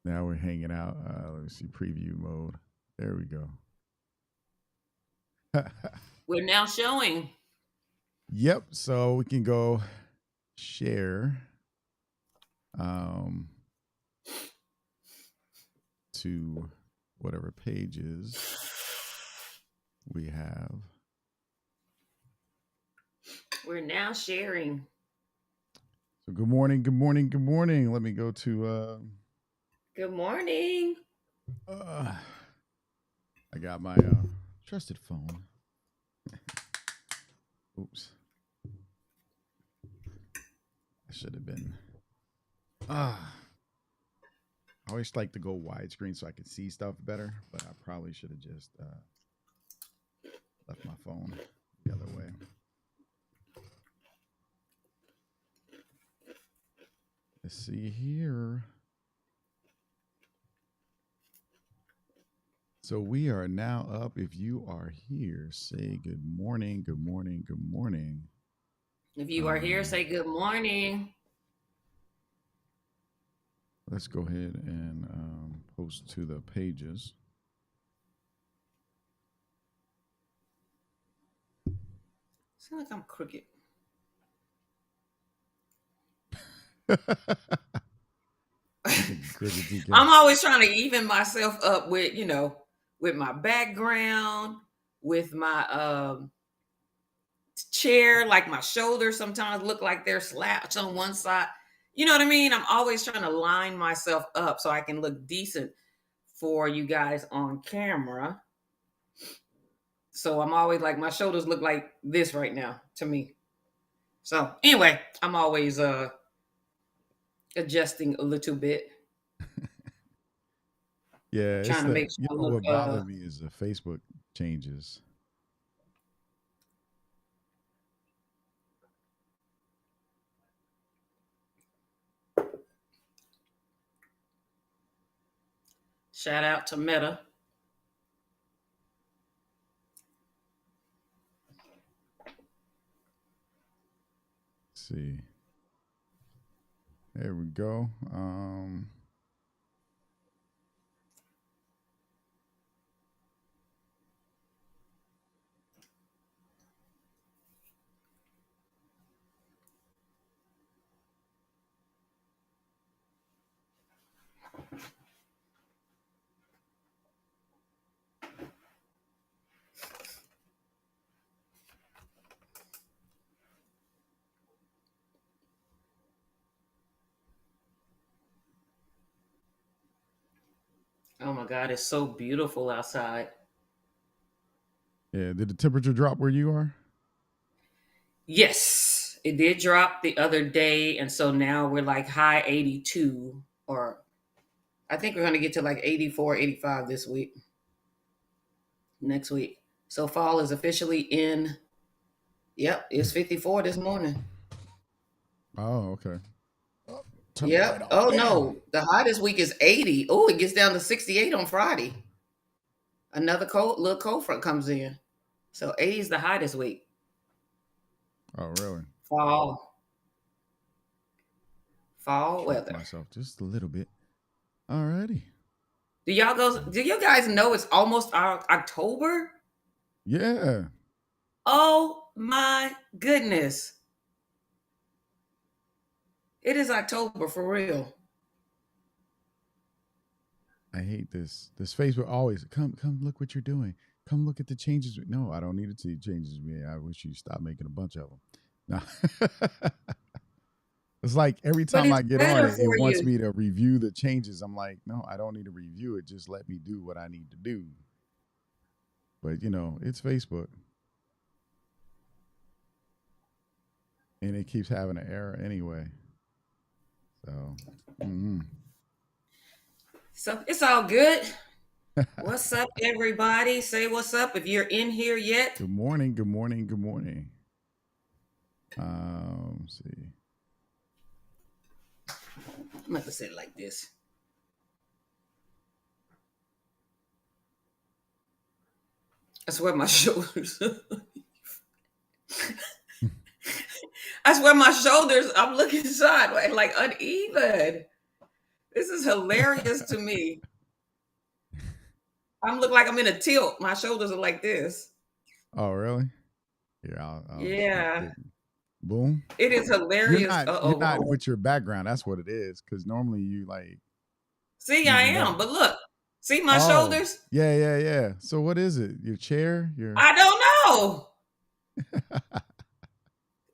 Now we're hanging out. Let me see preview mode. There we go. We're now showing. Yep. So we can go share um, to whatever pages we have. We're now sharing. So good morning, good morning, good morning. Let me go to Good morning. I got my trusted phone. Oops. I should have been. I always like to go widescreen so I can see stuff better, but I probably should have just left my phone the other way. Let's see here. So we are now up. If you are here, say good morning, good morning, good morning. If you are here, say good morning. Let's go ahead and post to the pages. Sound like I'm crooked. I'm always trying to even myself up with, with my background, with my chair, like my shoulders sometimes look like they're slouched on one side. You know what I mean? I'm always trying to line myself up so I can look decent for you guys on camera. So I'm always like, my shoulders look like this right now to me. So anyway, I'm always adjusting a little bit. Yeah, Trying to make sure I look what bothered me is the Facebook changes. Shout out to Meta. Let's see. There we go. Oh my God, it's so beautiful outside. Yeah, did the temperature drop where you are? Yes, it did drop the other day. And so now we're like high 82, or I think we're going to get to like 84, 85 this week, next week. So fall is officially in. Yep, it's 54 this morning. Oh, okay. Turn the light Yep. off. Oh Bam. no, the hottest week is 80. Oh, it gets down to 68 on Friday. Another little cold front comes in. So 80 is the hottest week. Oh, really? Fall. Fall Shrunk weather. myself just a little bit. Alrighty. Do you guys know it's almost October? Yeah. Oh my goodness. It is October for real. I hate this. This Facebook always come look what you're doing. Come look at the changes. No, I don't need to see changes. Man, I wish you stop making a bunch of them. No. It's like every But time it's I get on better it, it for wants you. me to review the changes. I'm like, no, I don't need to review it. Just let me do what I need to do. But it's Facebook, and it keeps having an error anyway. So, So it's all good. What's up, everybody? Say what's up if you're in here yet. good morning, good morning, good morning. Let's see. I'm going to say it like this. I swear my shoulders. I swear my shoulders, I'm looking sideways, like uneven. This is hilarious to me. I'm look like I'm in a tilt. My shoulders are like this. Oh, really? Here, I'll Yeah. boom. It is hilarious. You're Uh-oh. not with your background. That's what it is. Because normally you like See, I even that. am. But look, see my Oh, shoulders? yeah. So what is it? Your chair? I don't know.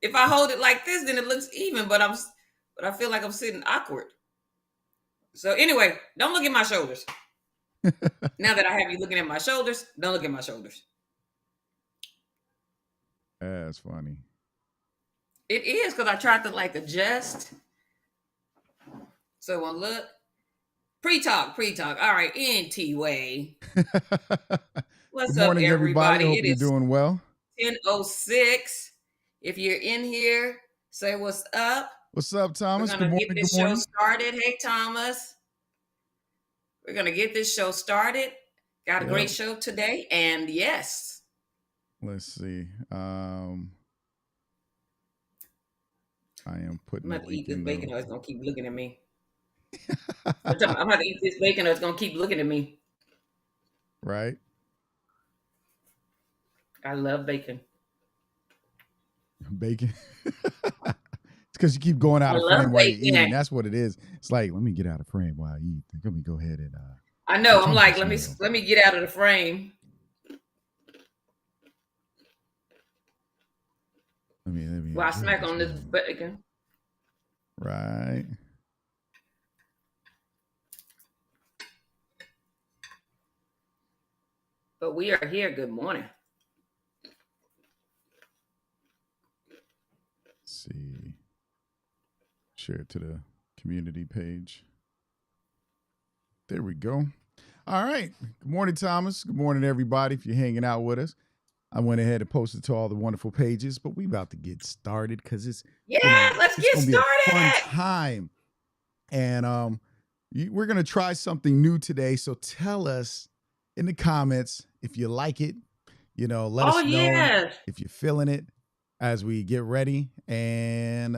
If I hold it like this, then it looks even, but I feel like I'm sitting awkward. So anyway, don't look at my shoulders. Now that I have you looking at my shoulders, don't look at my shoulders. That's funny. It is because I tried to like adjust. So one look. Pre-talk. All right, NT Way. What's Good up, morning, everybody. everybody? Hope It you're is doing well. 10:06. If you're in here, say what's up. What's up, Thomas? We're Good gonna morning. get this show started. Hey, Thomas. We're gonna get this show started. Got a great show today, and yes. Let's see. I am putting. I'm gonna eat this bacon, or it's gonna keep looking at me. I'm gonna eat this bacon, or it's gonna keep looking at me. Right. I love bacon. Bacon. It's because you keep going out of frame while you're eating. That's what it is. It's like, let me get out of frame while I eat. Let me go ahead and. I know. I'm like, let me get out of the frame. Let me. Well, I smack on this bacon. Right. But we are here. Good morning. Let's see. Share it to the community page. There we go. All right. Good morning, Thomas. Good morning, everybody. If you're hanging out with us, I went ahead and posted to all the wonderful pages, but we about to get started because it's let's get started. Be a fun time, and we're gonna try something new today. So tell us in the comments if you like it. Let us know if you're feeling it as we get ready. And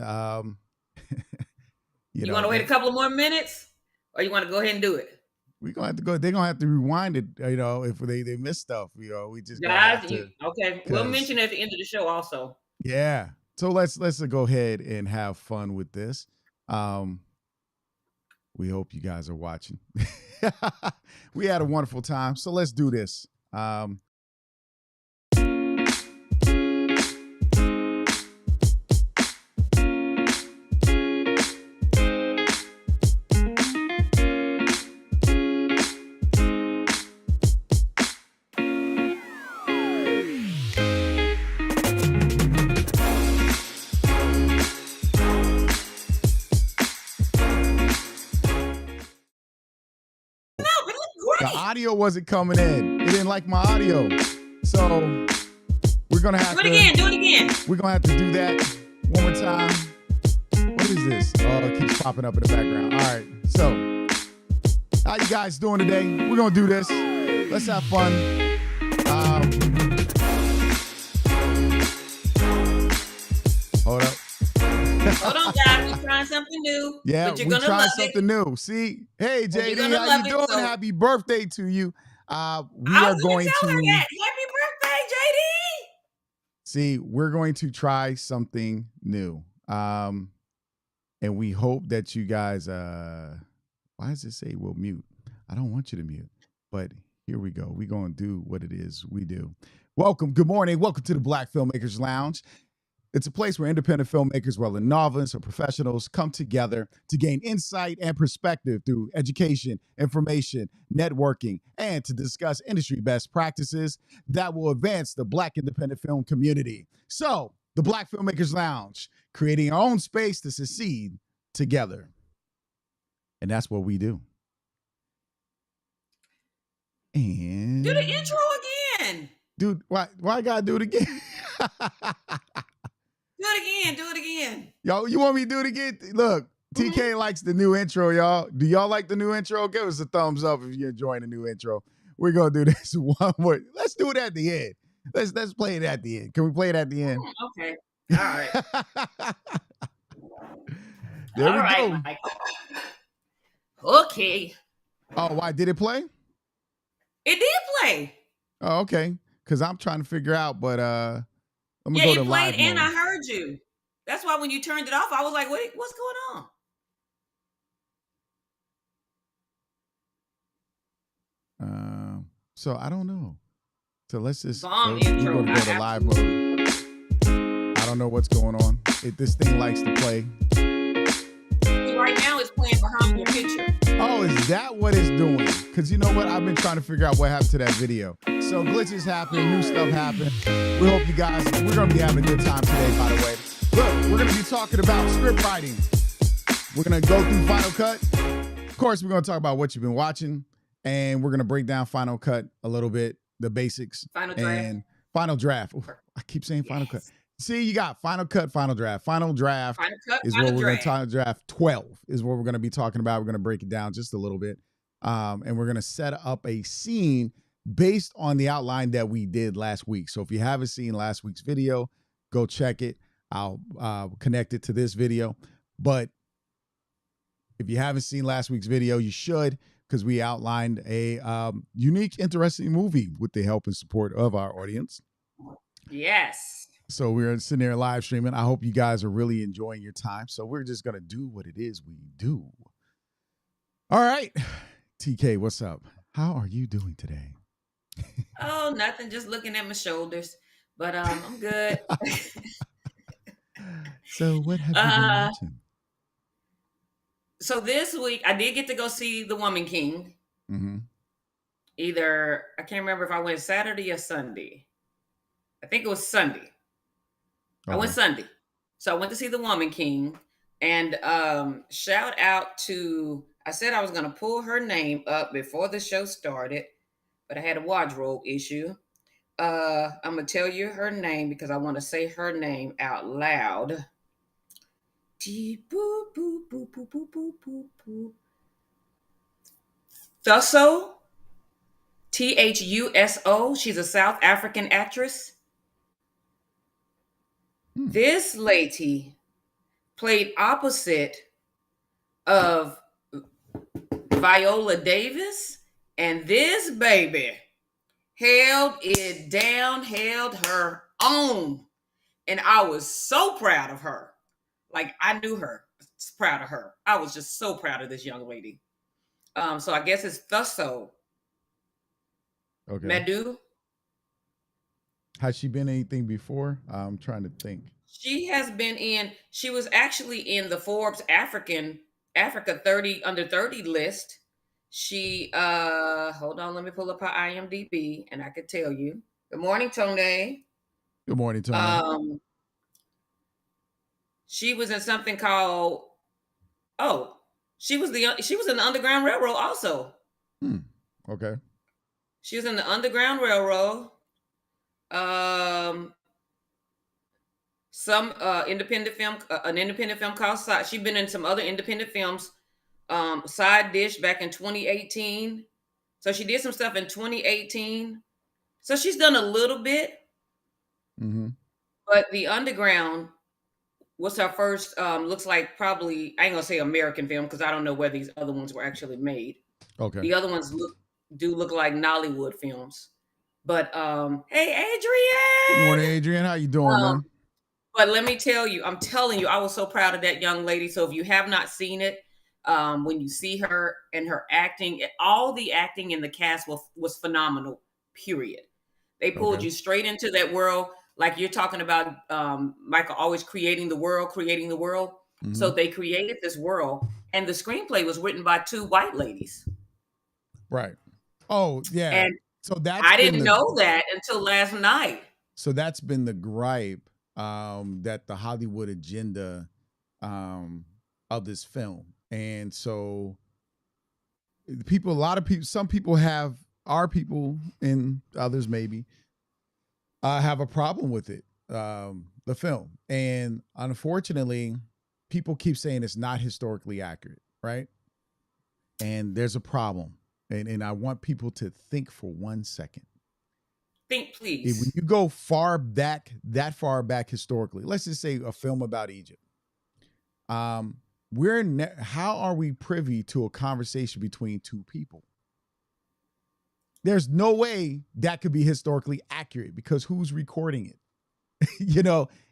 you want to wait a couple of more minutes, or you want to go ahead and do it? We're gonna have to go. They're gonna have to rewind it. If they miss stuff, we just guys. Okay, we'll mention it at the end of the show also. Yeah. So let's go ahead and have fun with this. We hope you guys are watching. We had a wonderful time, so let's do this. The audio wasn't coming in. It didn't like my audio. So we're going to have to do it again. We're going to have to do that one more time. What is this? Oh, it keeps popping up in the background. All right. So how you guys doing today? We're going to do this. Let's have fun. Hold up. Hold on, guys. We're trying something new. Yeah, we're trying something new. See, hey, JD, how you doing? Happy birthday to you. We are going to happy birthday, JD. See, we're going to try something new. And we hope that you guys why does it say we'll mute? I don't want you to mute. But here we go. We're going to do what it is we do. Welcome. Good morning. Welcome to the Black Filmmakers Lounge. It's a place where independent filmmakers, whether novelists or professionals, come together to gain insight and perspective through education, information, networking, and to discuss industry best practices that will advance the Black independent film community. So, the Black Filmmakers Lounge, creating our own space to succeed together. And that's what we do. And do the intro again. Dude, why I gotta do it again? Do it again. Yo, you want me to do it again? Look, TK likes the new intro, y'all. Do y'all like the new intro? Give us a thumbs up if you're enjoying the new intro. We're gonna do this one more. Let's do it at the end. Let's play it at the end. Can we play it at the end? Okay. All right. There we go. Mike. Okay. Oh, why did it play? It did play. Oh, okay. Because I'm trying to figure out, but I'm gonna Yeah, go to it played live and mode. I heard you. That's why when you turned it off, I was like, what's going on? So I don't know. So let's just Bomb go. We're intro. going to I go to live mode. absolutely. I don't know what's going on. This thing likes to play. See, right now it's playing behind your picture. Oh, is that what it's doing? Because you know what? I've been trying to figure out what happened to that video. So glitches happen, new stuff happen. We hope you guys, we're going to be having a good time today, by the way. Look, we're going to be talking about script writing. We're going to go through Final Cut. Of course, we're going to talk about what you've been watching. And we're going to break down Final Cut a little bit, the basics. Final draft. And Final Draft. Ooh, I keep saying Final Cut. See, you got Final Cut, Final Draft. Final Draft Final Cut, is Final what we're going to Draft. talk. Draft 12 is what we're going to be talking about. We're going to break it down just a little bit. And we're going to set up a scene based on the outline that we did last week. So if you haven't seen last week's video, go check it. I'll connect it to this video. But if you haven't seen last week's video, you should, because we outlined a unique, interesting movie with the help and support of our audience. Yes. So we're sitting there live streaming. I hope you guys are really enjoying your time. So we're just going to do what it is we do. All right. TK, what's up? How are you doing today? Oh, nothing. Just looking at my shoulders. But I'm good. So what have you been watching? So this week I did get to go see The Woman King. Mm-hmm. Either I can't remember if I went Saturday or Sunday. I think it was Sunday. Okay. I went Sunday. So I went to see The Woman King. And shout out to, I said I was going to pull her name up before the show started, but I had a wardrobe issue. I'm going to tell you her name because I want to say her name out loud. Thuso. Thuso. She's a South African actress. This lady played opposite of Viola Davis, and this baby held it down, held her own. And I was so proud of her. Like, I knew her. Proud of her. I was just so proud of this young lady. So I guess it's Thuso. Okay. Medu. Has she been anything before? I'm trying to think. She has been in, she was actually in the Forbes Africa 30 under 30 list. She hold on, let me pull up her IMDb and I could tell you. Good morning, Tone. Good morning, Tony. She was in something called she was in the Underground Railroad also. Okay. She was in the Underground Railroad. Some independent film, an independent film called Side. She's been in some other independent films. Side Dish back in 2018. So she did some stuff in 2018. So she's done a little bit. Mm-hmm. But The Underground was her first, looks like probably, I ain't gonna say American film because I don't know where these other ones were actually made. Okay. The other ones do look like Nollywood films. But hey, Adrian. Good morning, Adrian. How you doing, man? But let me tell you, I'm telling you, I was so proud of that young lady. So if you have not seen it, when you see her and her acting, all the acting in the cast was phenomenal, period. They pulled you straight into that world. Like you're talking about, Michael always creating the world. Mm-hmm. So they created this world, and the screenplay was written by two white ladies. Right. Oh, yeah. And so I didn't know that until last night. So that's been the gripe that the Hollywood agenda of this film. And so a lot of people, some people our people and others maybe have a problem with it, the film. And unfortunately, people keep saying it's not historically accurate, right? And there's a problem. And I want people to think for 1 second. Think, please. When you go that far back historically, let's just say a film about Egypt. how are we privy to a conversation between two people? There's no way that could be historically accurate because who's recording it?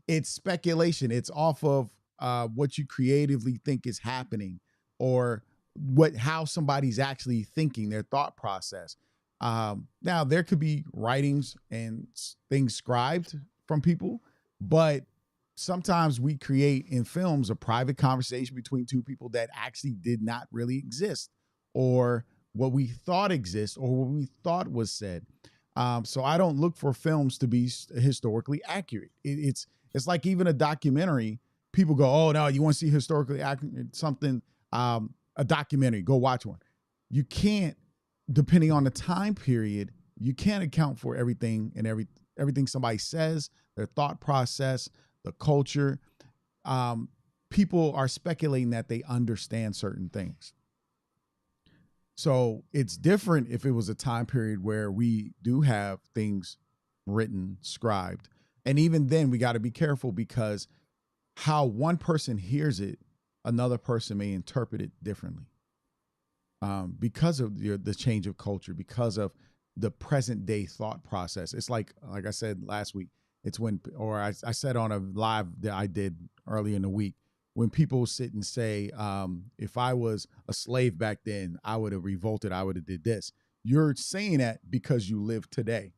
It's speculation. It's off of what you creatively think is happening, or how somebody's actually thinking, their thought process. Now there could be writings and things scribed from people, but sometimes we create in films a private conversation between two people that actually did not really exist, or what we thought exists, or what we thought was said. So I don't look for films to be historically accurate. It's like even a documentary. People go, "Oh no, you want to see historically accurate something? A documentary, go watch one." You can't, depending on the time period, you can't account for everything and everything somebody says, their thought process, the culture. People are speculating that they understand certain things. So it's different if it was a time period where we do have things written, scribed. And even then, we got to be careful because how one person hears it, another person may interpret it differently, because of the change of culture, because of the present day thought process. It's like I said last week, it's when, or I said on a live that I did earlier in the week, when people sit and say, if I was a slave back then, I would have revolted, I would have did this. You're saying that because you live today.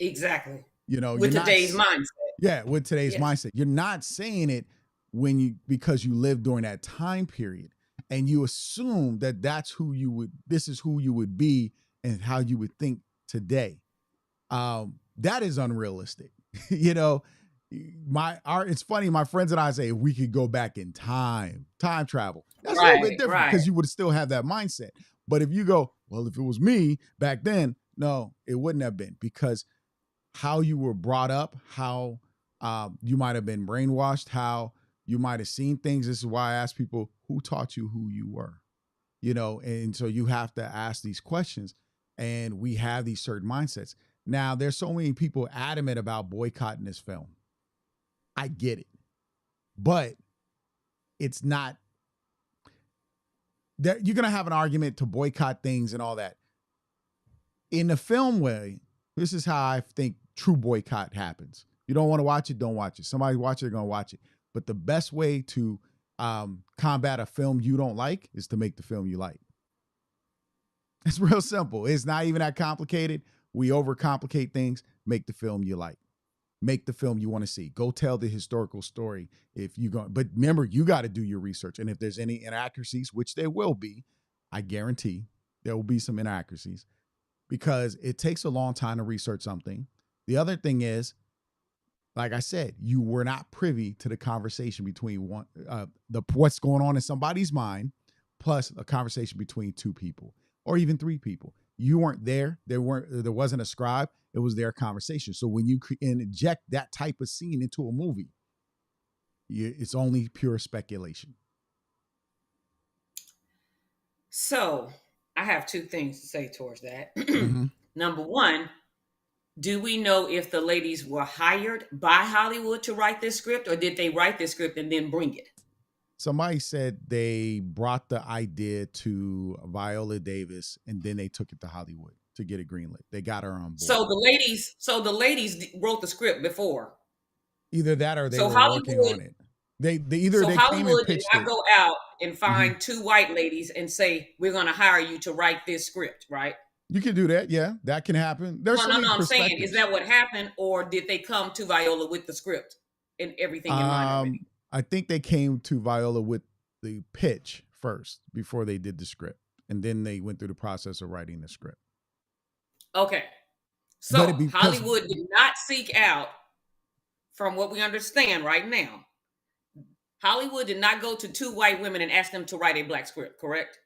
Exactly. You're with not, today's mindset. Yeah, with today's Yes. mindset. You're not saying it because you lived during that time period, and you assume that this is who you would be and how you would think today. That is unrealistic. It's funny, my friends and I say, if we could go back in time travel, that's a little bit different because you would still have that mindset. But if you go, well, if it was me back then, no, it wouldn't have been, because how you were brought up, how you might have been brainwashed, how you might have seen things. This is why I ask people, who taught you who you were? And so you have to ask these questions, and we have these certain mindsets. Now, there's so many people adamant about boycotting this film. I get it, but it's not that you're going to have an argument to boycott things and all that. In the film way, this is how I think true boycott happens. You don't want to watch it, don't watch it. Somebody watch it, they're going to watch it. But the best way to combat a film you don't like is to make the film you like. It's real simple. It's not even that complicated. We overcomplicate things. Make the film you like. Make the film you want to see. Go tell the historical story if you go. But remember, you got to do your research. And if there's any inaccuracies, which there will be, I guarantee there will be some inaccuracies, because it takes a long time to research something. The other thing is, like I said, you were not privy to the conversation between what's going on in somebody's mind, plus a conversation between two people or even three people. You weren't there. There wasn't a scribe. It was their conversation. So when you inject that type of scene into a movie, it's only pure speculation. So I have two things to say towards that. Mm-hmm. Number one, do we know if the ladies were hired by Hollywood to write this script, or did they write this script and then bring it? Somebody said they brought the idea to Viola Davis and then they took it to Hollywood to get it greenlit. They got her on board. So the ladies wrote the script before. Either that or they were working on it. They Hollywood did not go out and find two white ladies and say, we're going to hire you to write this script, right? You can do that. Yeah, that can happen. No, I'm saying, is that what happened, or did they come to Viola with the script and everything in mind already? I think they came to Viola with the pitch first before they did the script, and then they went through the process of writing the script. Okay. So Hollywood did not seek out, from what we understand right now, Hollywood did not go to two white women and ask them to write a black script, correct?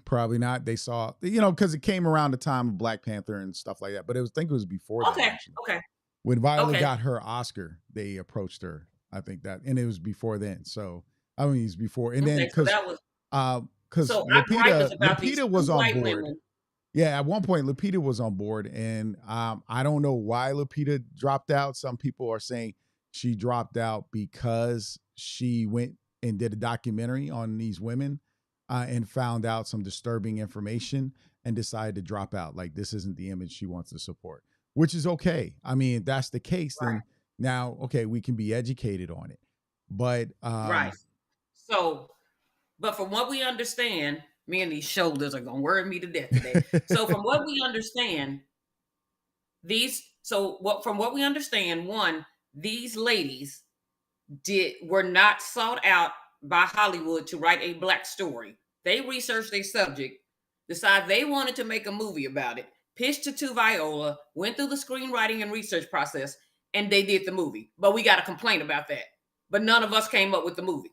Probably not. They saw, because it came around the time of Black Panther and stuff like that. But I think it was before that. Actually. Okay. When Viola got her Oscar, they approached her. I think that, and it was before then. So it was before, and then because Lupita was on board. Women. Yeah, at one point Lupita was on board, and I don't know why Lupita dropped out. Some people are saying she dropped out because she went and did a documentary on these women and found out some disturbing information and decided to drop out. Like, this isn't the image she wants to support, which is okay. I mean, if that's the case, Right. then now, okay, we can be educated on it. But Right. So, but from what we understand, me and these shoulders are gonna worry me to death today. So, from what we understand, from what we understand, one, these ladies were not sought out by Hollywood to write a black story. They researched a subject, decided they wanted to make a movie about it, pitched it to Viola, went through the screenwriting and research process, and they did the movie. But we got a complaint about that. But none of us came up with the movie.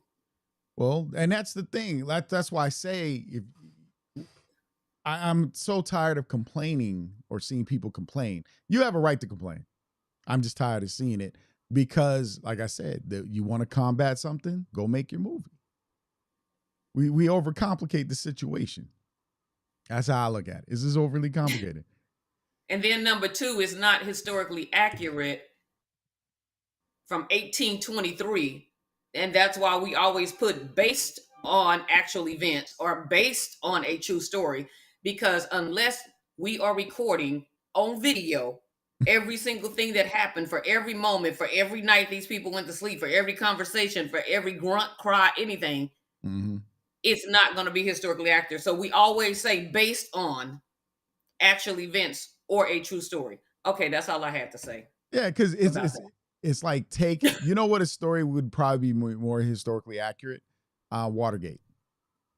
well, and that's the thing. That's why I say if I'm so tired of complaining or seeing people complain. You have a right to complain. I'm just tired of seeing it because, like I said, you want to combat something, go make your movie. We overcomplicate the situation. That's how I look at it. Is this overly complicated? And then number two is not historically accurate from 1823. And that's why we always put based on actual events or based on a true story. Because unless we are recording on video every single thing that happened for every moment, for every night these people went to sleep, for every conversation, for every grunt, cry, anything, Mm-hmm. it's not going to be historically accurate. So we always say based on actual events or a true story. Okay, that's all I had to say. Yeah, because About that. it's like you know what a story would probably be more historically accurate? Watergate,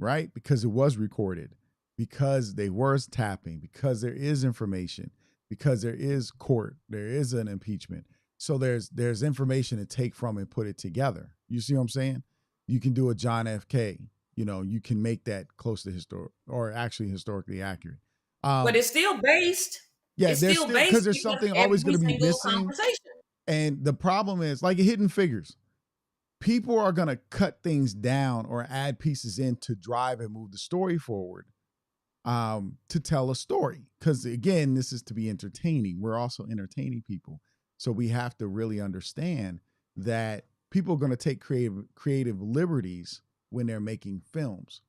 right? Because it was recorded, because they were tapping, because there is information, because there is court, there is an impeachment. So there's information to take from and put it together. You see what I'm saying? You can do a John F. K. You know, you can make that close to historic or actually historically accurate. But it's still based. Yeah, It's there's still still because based there's because something always going every to be single missing, conversation. and the problem is like Hidden Figures. People are going to cut things down or add pieces in to drive and move the story forward, to tell a story. Because again, this is to be entertaining. We're also entertaining people, so we have to really understand that people are going to take creative liberties when they're making films.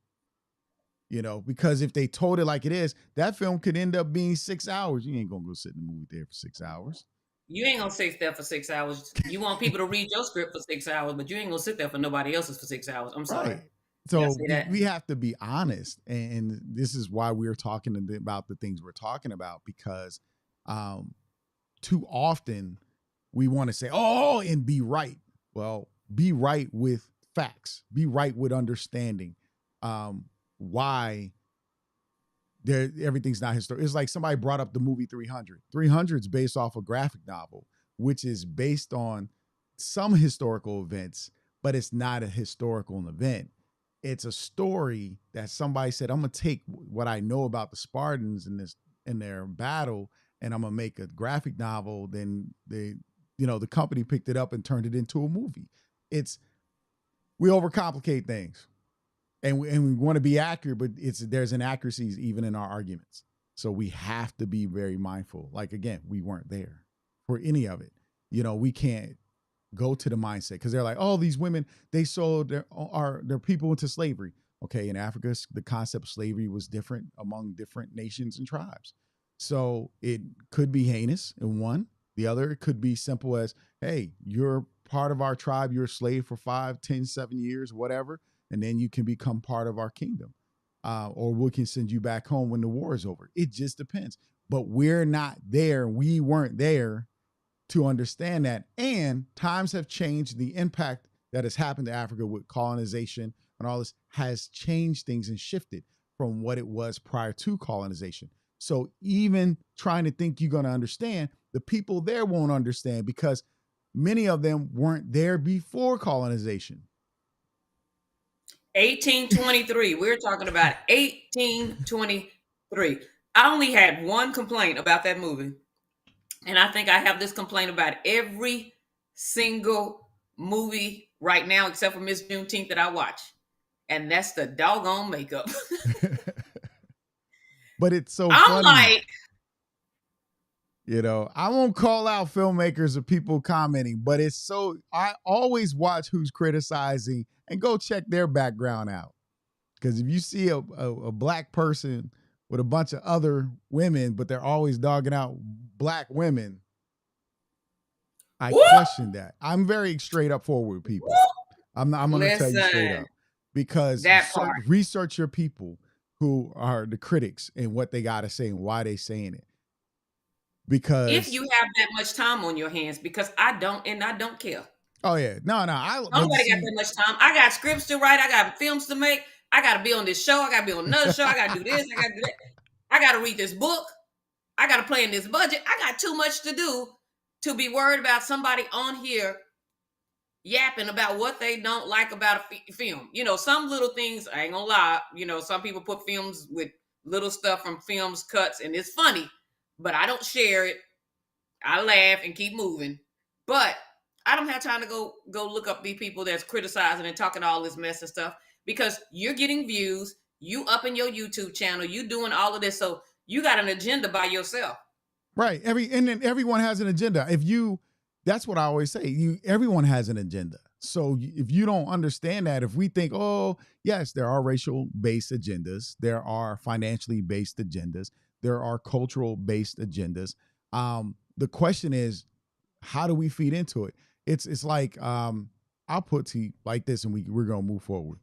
You know, because if they told it like it is, that film could end up being 6 hours. You ain't gonna go sit in the movie theater for 6 hours. You ain't gonna sit there for 6 hours. You want people to read your script for 6 hours, but you ain't gonna sit there for nobody else's for 6 hours. I'm sorry. Right. Did I So say we, that? we have to be honest. And this is why we're talking about the things we're talking about, because um, too often we want to say, oh, and be right. Well, be right with facts, be right with understanding why everything's not historical. It's like somebody brought up the movie 300. 300 is based off a graphic novel, which is based on some historical events, but it's not a historical event. It's a story that somebody said, I'm gonna take what I know about the Spartans in their battle, and I'm gonna make a graphic novel. Then the company picked it up and turned it into a movie. It's We overcomplicate things, and we want to be accurate, but there's inaccuracies even in our arguments. So we have to be very mindful. Like again, we weren't there for any of it. We can't go to the mindset because they're like, oh, these women, they sold their people into slavery. Okay, in Africa, the concept of slavery was different among different nations and tribes. So it could be heinous in one. The other, it could be simple as, hey, you're part of our tribe, you're a slave for 5, 10, 7 years, whatever, and then you can become part of our kingdom. Or we can send you back home when the war is over. It just depends. But we're not there. We weren't there to understand that. And times have changed. The impact that has happened to Africa with colonization and all this has changed things and shifted from what it was prior to colonization. So even trying to think you're going to understand, the people there won't understand because many of them weren't there before colonization. 1823. We're talking about 1823. I only had one complaint about that movie. And I think I have this complaint about every single movie right now, except for Miss Juneteenth that I watch. And that's the doggone makeup. But it's so I'm funny. like, I won't call out filmmakers or people commenting, but I always watch who's criticizing and go check their background out. Because if you see a black person with a bunch of other women, but they're always dogging out black women, I Woo! question that. I'm very straight up forward with people. I'm going to tell you straight Listen, up because that part. research your people who are the critics and what they got to say and why they saying it. If Because you have that much time on your hands, because I don't, and I don't care. oh yeah, no, but Nobody got see, that much time. I got scripts to write. I got films to make. I got to be on this show. I got to be on another show. I got to do this. I got to do that. I got to read this book. I got to play in this budget. I got too much to do to be worried about somebody on here yapping about what they don't like about a film. You know, some little things, I ain't gonna lie, you know, some people put films with little stuff from films cuts and it's funny, but I don't share it. I laugh and keep moving. But I don't have time to go look up these people that's criticizing and talking all this mess and stuff because you're getting views, you up in your YouTube channel, you doing all of this. So you got an agenda by yourself. right. And then everyone has an agenda. That's what I always say. Everyone has an agenda. So if you don't understand that, if we think, oh yes, there are racial based agendas, there are financially based agendas, there are cultural based agendas. The question is, how do we feed into it? It's like I'll put to you like this, and we're gonna move forward.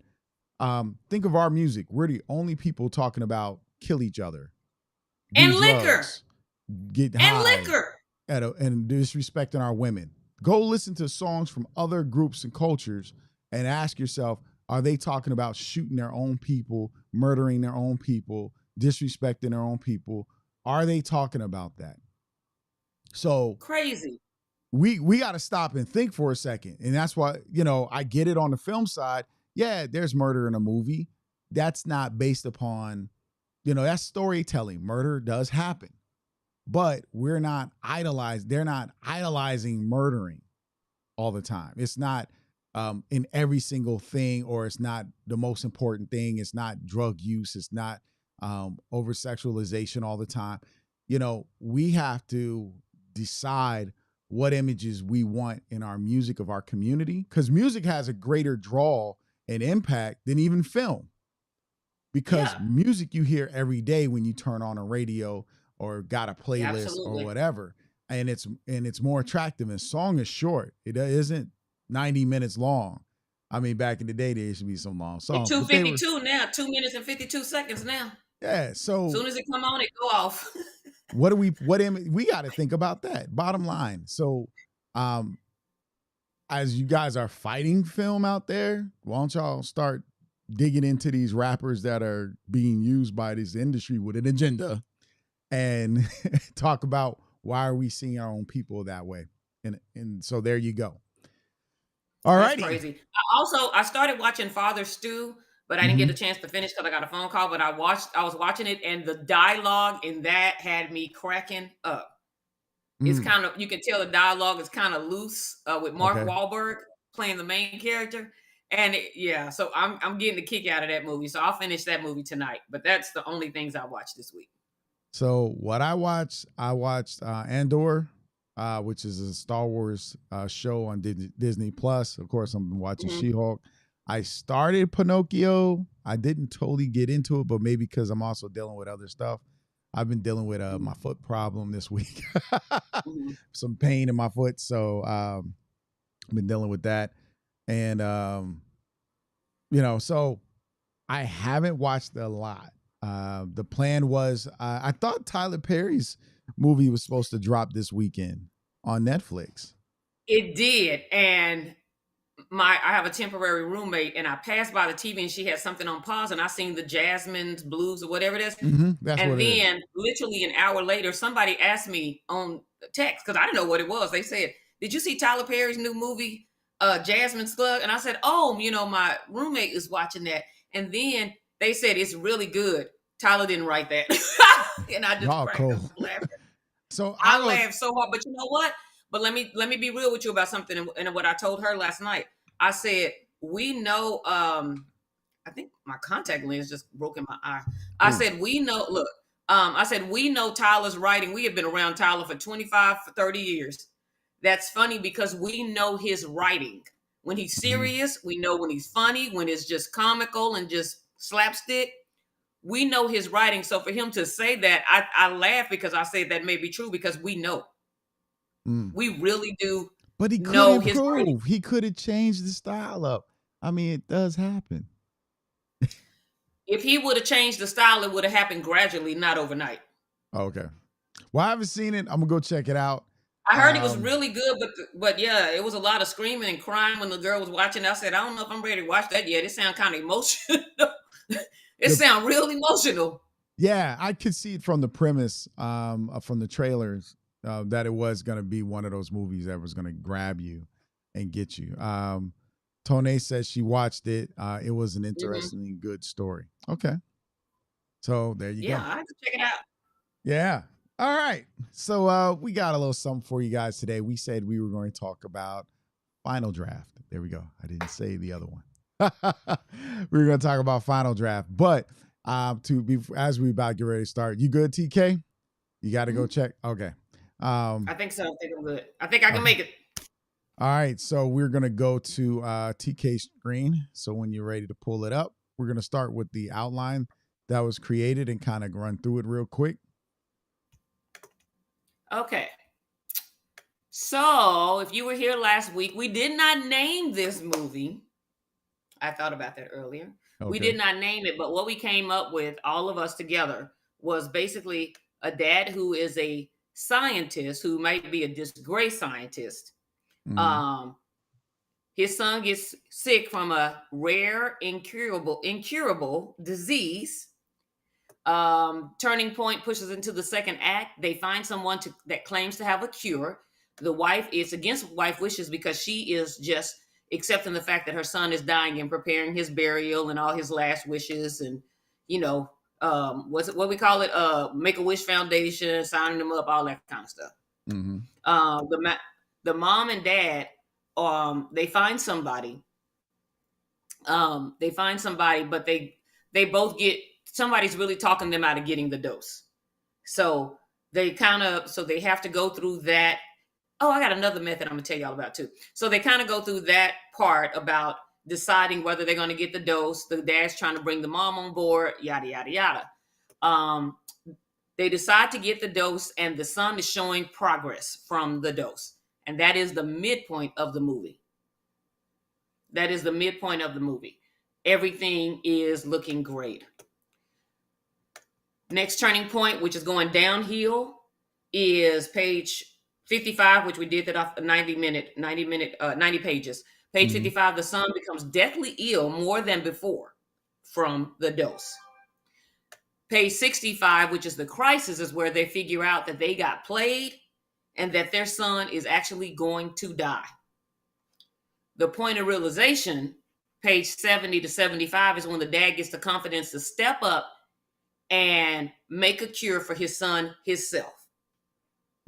Think of our music. We're the only people talking about kill each other, do And liquor. drugs, get And high, liquor. and disrespecting our women. Go listen to songs from other groups and cultures and ask yourself, are they talking about shooting their own people, murdering their own people, disrespecting their own people? Are they talking about that? So Crazy. we got to stop and think for a second. And that's why, I get it on the film side. Yeah, there's murder in a movie. That's not based upon, that's storytelling. Murder does happen. But they're not idolizing murdering all the time. It's not in every single thing, or it's not the most important thing. It's not drug use. It's not over sexualization all the time. We have to decide what images we want in our music of our community, because music has a greater draw and impact than even film. Because music you hear every day when you turn on a radio or got a playlist or whatever, and it's more attractive. And song is short; it isn't 90 minutes long. I mean, back in the day, there used to be some long songs. 2:52 now, 2 minutes and 52 seconds now. Yeah. So as soon as it come on, it go off. we got to think about that. Bottom line. So, as you guys are fighting film out there, why don't y'all start digging into these rappers that are being used by this industry with an agenda, and talk about why are we seeing our own people that way. And so there you go. All right. Crazy. I started watching Father Stew, but I didn't get a chance to finish because I got a phone call. But I was watching it, and the dialogue in that had me cracking up. It's kind of, you can tell the dialogue is kind of loose with Mark Wahlberg playing the main character. And so I'm getting a kick out of that movie. So I'll finish that movie tonight. But that's the only things I watched this week. So what I watched Andor, which is a Star Wars show on Disney Plus. Of course, I'm watching She-Hulk. I started Pinocchio. I didn't totally get into it, but maybe because I'm also dealing with other stuff. I've been dealing with my foot problem this week. Some pain in my foot. So I've been dealing with that. And, so I haven't watched a lot. The plan was, I thought Tyler Perry's movie was supposed to drop this weekend on Netflix. It did. And I have a temporary roommate, and I passed by the TV and she had something on pause, and I seen the Jasmine's Blues or whatever it is. And then literally an hour later, somebody asked me on text, because I didn't know what it was. They said, "Did you see Tyler Perry's new movie, Jasmine Slug?" And I said, "Oh, my roommate is watching that." And then they said, "It's really good." Tyler didn't write that. And I just cracked up laughing. So I laughed so hard. But you know what? But let me be real with you about something, and what I told her last night. I said, we know, I think my contact lens just broke in my eye. I said, we know, look, I said, we know Tyler's writing. We have been around Tyler for 25, 30 years. That's funny because we know his writing. When he's Mhm. serious, we know when he's funny, when it's just comical and just slapstick. We know his writing. So for him to say that, I laugh because I say that may be true because we know. Mm. We really do But he could know his writing. improve. He could have changed the style up. I mean, it does happen. If he would have changed the style, it would have happened gradually, not overnight. Okay. Well, I haven't seen it. I'm gonna go check it out. I heard it was Um, really good, but yeah, it was a lot of screaming and crying when the girl was watching. I said, I don't know if I'm ready to watch that yet. It sounds kind of emotional. It the sounds real emotional. Yeah, I could see it from the premise, from the trailers, that it was gonna be one of those movies that was gonna grab you and get you. Tone says she watched it. It was an Hmm. interesting and good story. Okay, so there you Yeah, go. I have to check it out. Yeah. All right. So we got a little something for you guys today. We said we were going to talk about Final Draft. There we go. I didn't say the other one. We were going to talk about Final Draft, but to be as we about to get ready to start, you good, TK? You got to go Mhm. check. Okay. I think so. I think I'm good. I think I can Okay. make it. All right. So we're going to go to TK screen. So when you're ready to pull it up, we're going to start with the outline that was created and kind of run through it real quick. Okay. So, if you were here last week, we did not name this movie. I thought about that earlier. We Okay. did not name it, but what we came up with, all of us together, was basically a dad who is a scientist who might be a disgraced scientist. Mm-hmm. Um, his son gets sick from a rare, incurable disease. Turning point pushes into the second act. They find someone that claims to have a cure. The wife is against wife wishes because she is just accepting the fact that her son is dying and preparing his burial and all his last wishes and you know what's it what we call it Make a Wish Foundation, signing them up, all that kind of stuff. Mm-hmm. The mom and dad they find somebody. They find somebody, but they both get somebody's really talking them out of getting the dose. So they have to go through that. Oh, I got another method I'm gonna tell y'all about too. So they kind of go through that part about deciding whether they're gonna get the dose. The dad's trying to bring the mom on board, yada yada yada. Um, they decide to get the dose, and the son is showing progress from the dose, and that is the midpoint of the movie. That is the midpoint of the movie. Everything is looking great. Next turning point, which is going downhill, is page 55, which we did that off 90 pages. Page Mm-hmm. 55, the son becomes deathly ill more than before from the dose. Page 65, which is the crisis, is where they figure out that they got played and that their son is actually going to die. The point of realization, page 70 to 75, is when the dad gets the confidence to step up and make a cure for his son himself.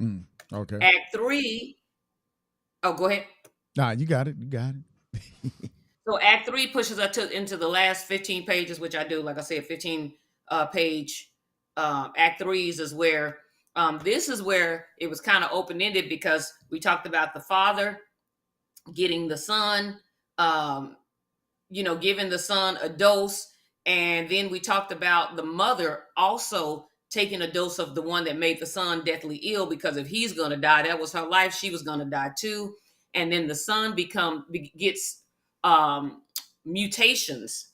Mm. Okay. Act three, oh, go ahead. Nah, you got it. You got it. So Act three pushes us into the last 15 pages, which I do, like I said, 15 page Act threes is where this is where it was kind of open ended because we talked about the father getting the son, giving the son a dose. And then we talked about the mother also taking a dose of the one that made the son deathly ill because if he's going to die, that was her life. She was going to die too. And then the son gets um, mutations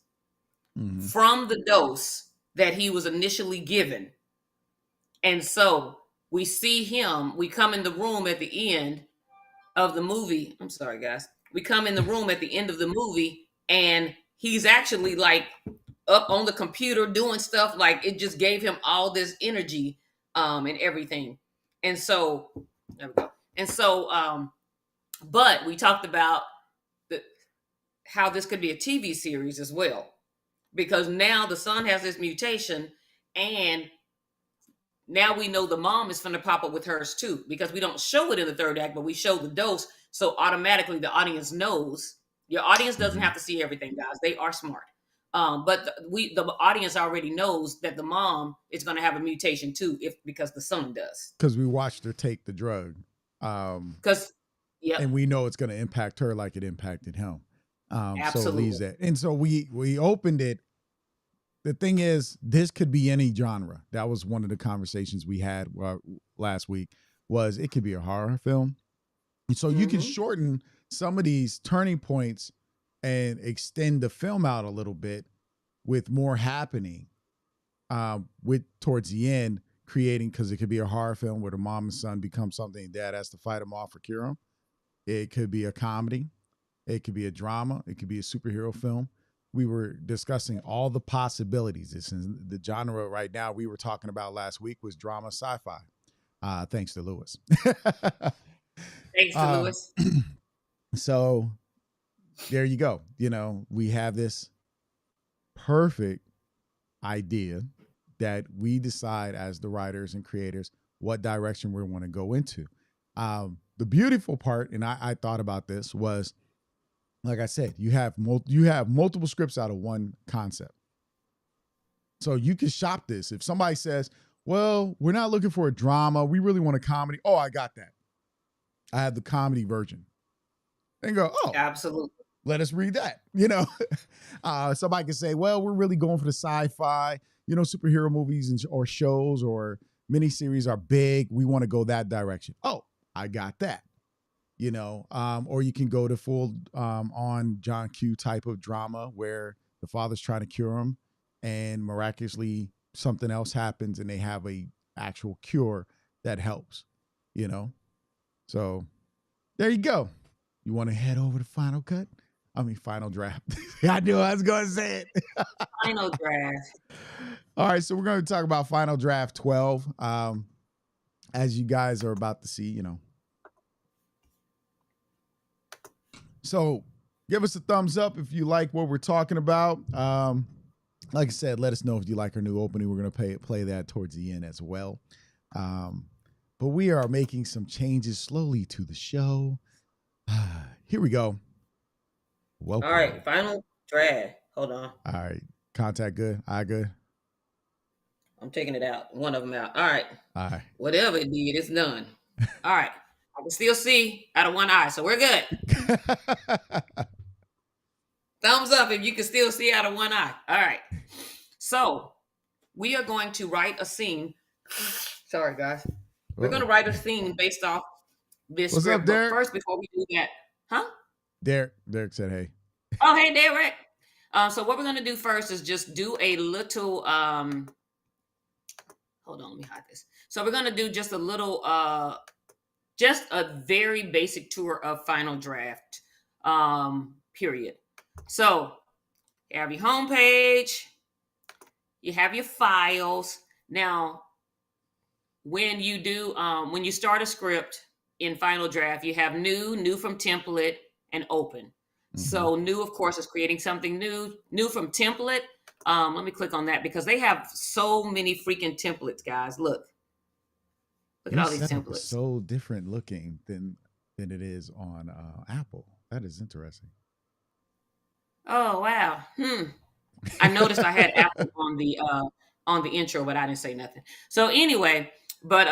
Mm-hmm. from the dose that he was initially given. And so we see him, we come in the room at the end of the movie. I'm sorry, guys. We come in the room at the end of the movie, and he's actually like up on the computer doing stuff. Like it just gave him all this energy and everything. And so there we go. And so, but we talked about the, how this could be a TV series as well, because now the son has this mutation, and now we know the mom is going to pop up with hers too, because we don't show it in the third act, but we show the dose. So automatically the audience knows. Your audience doesn't Mm-hmm. have to see everything, guys. They are smart. But the audience already knows that the mom is going to have a mutation too, if because the son does. Because we watched her take the drug. Because Yep. and we know it's going to impact her like it impacted him. So it leaves Absolutely. that, and so we opened it. The thing is, this could be any genre. That was one of the conversations we had last week. Was it could be a horror film, and so you can Mm-hmm. shorten some of these turning points and extend the film out a little bit with more happening with towards the end, creating, because it could be a horror film where the mom and son become something and dad has to fight them off or cure them. It could be a comedy. It could be a drama. It could be a superhero film. We were discussing all the possibilities. This is the genre right now we were talking about last week was drama sci-fi. Thanks to Lewis. Thanks to uh, Lewis. so there you go. You know, we have this perfect idea that we decide as the writers and creators what direction we want to go into. The beautiful part, and I thought about this, was like I said, you have multiple scripts out of one concept. So you can shop this. If somebody says, "Well, we're not looking for a drama. We really want a comedy." Oh, I got that. I have the comedy version. And go, "Oh, Absolutely. let us read that." You know, somebody can say, "Well, we're really going for the sci-fi. You know, superhero movies or shows or miniseries are big. We want to go that direction." Oh, I got that. You know, or you can go to full on John Q type of drama where the father's trying to cure him, and miraculously something else happens, and they have a actual cure that helps. You know, so there you go. You want to head over to Final Cut? I mean, Final Draft. I knew I was going to say it. Final draft. All right, so we're going to talk about Final Draft 12. As you guys are about to see, you know. So give us a thumbs up if you like what we're talking about. Like I said, let us know if you like our new opening. We're going to play that towards the end as well. But we are making some changes slowly to the show. Here we go. Welcome. All right. Final draft. Hold on. All right. Contact good. Eye good. I'm taking it out. One of them out. All right. All right. Whatever it did, it's done. All right. I can still see out of one eye, so we're good. Thumbs up if you can still see out of one eye. All right. So we are going to write a scene. Sorry, guys. We're going to write a scene based off this What's script. up, Derek? But first, before we do that, huh? Derek said, "Hey." Oh, hey, Derek. So what we're going to do first is just do a little. Hold on, let me hide this. So we're going to do just a little. Just a very basic tour of Final Draft. Period. So you have your homepage. You have your files. Now, when you start a script in Final Draft, you have new from template, and open. Mm-hmm. So new, of course, is creating something new from template. Let me click on that because they have so many freaking templates, guys. Look at all these templates. So different looking than it is on Apple. That is interesting. Oh wow. I noticed I had Apple on the intro, but I didn't say nothing. So anyway, but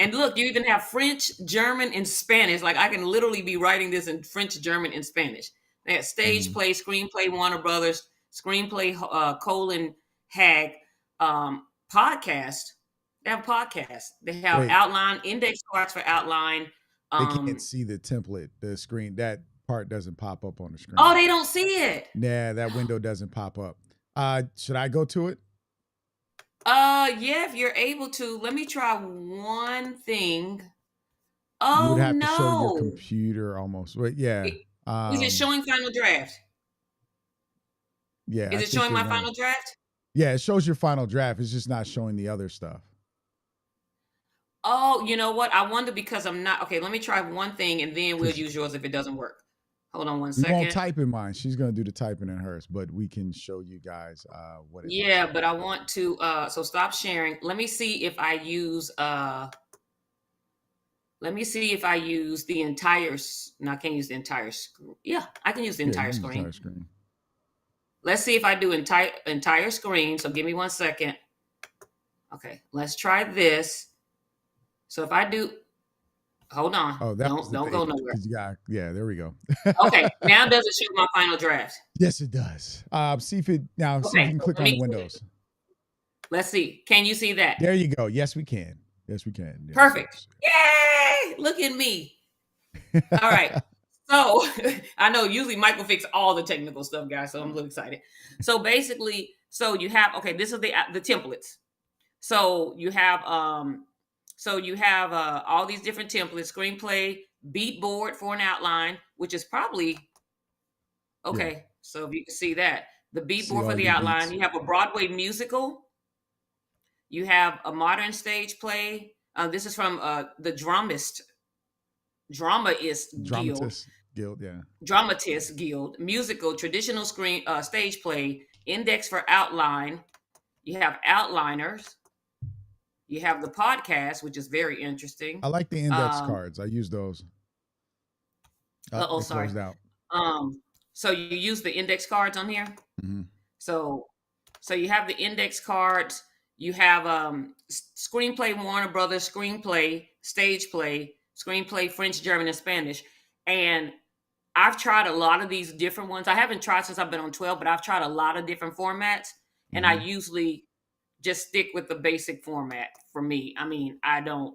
and look, you even have French, German, and Spanish. Like I can literally be writing this in French, German, and Spanish. They have stage play, screenplay, Warner Brothers, screenplay, Colin Hag, podcast. They have podcasts. They have outline, index cards for outline. They can't see the template, the screen. That part doesn't pop up on the screen. Oh, they don't see it. Nah, that window doesn't pop up. Should I go to it? Yeah, if you're able to. Let me try one thing. Oh, you would have to show your computer almost. But yeah. Is it showing Final Draft? Yeah. Is it showing my Final Draft? Yeah, it shows your Final Draft. It's just not showing the other stuff. Oh, you know what? I wonder because I'm not. Okay, let me try one thing and then we'll use yours if it doesn't work. Hold on one second. We won't type in mine. She's going to do the typing in hers, but we can show you guys what it Yeah, but I want to, so stop sharing. Let me see if I use, the entire, no, I can't use the entire screen. Yeah, I can use the entire screen. Let's see if I do entire screen. So give me 1 second. Okay, let's try this. So if I do, Hold on. Oh, that was the Don't go thing. nowhere. Because you got, yeah, there we go. Okay, now does it show my final draft? Yes, it does. See if you Okay, can so click let on the me windows. let's see. Can you see that? There you go. Yes, we can. Yes, we can. Yes, Perfect. Yay! Look at me. All right. So I know usually Michael fix all the technical stuff, guys. So I'm a little excited. So basically, so you have this is the templates. So you have all these different templates, screenplay, beat board for an outline, which is probably Yeah. okay. So if you can see that. The beat See board for all the your outline. beats. You have a Broadway musical. You have a modern stage play. This is from the Dramaist Guild. Dramatist Guild, yeah. Dramatist Guild, musical, traditional screen stage play, index for outline. You have outliners. You have the podcast, which is very interesting. I like the index cards. I use those. It Sorry. closed out. So you use the index cards on here. Mm-hmm. So you have the index cards. You have screenplay, Warner Brothers, screenplay, stage play, screenplay, French, German, and Spanish. And I've tried a lot of these different ones. I haven't tried since I've been on 12, but I've tried a lot of different formats. And I usually just stick with the basic format for me. I mean, I don't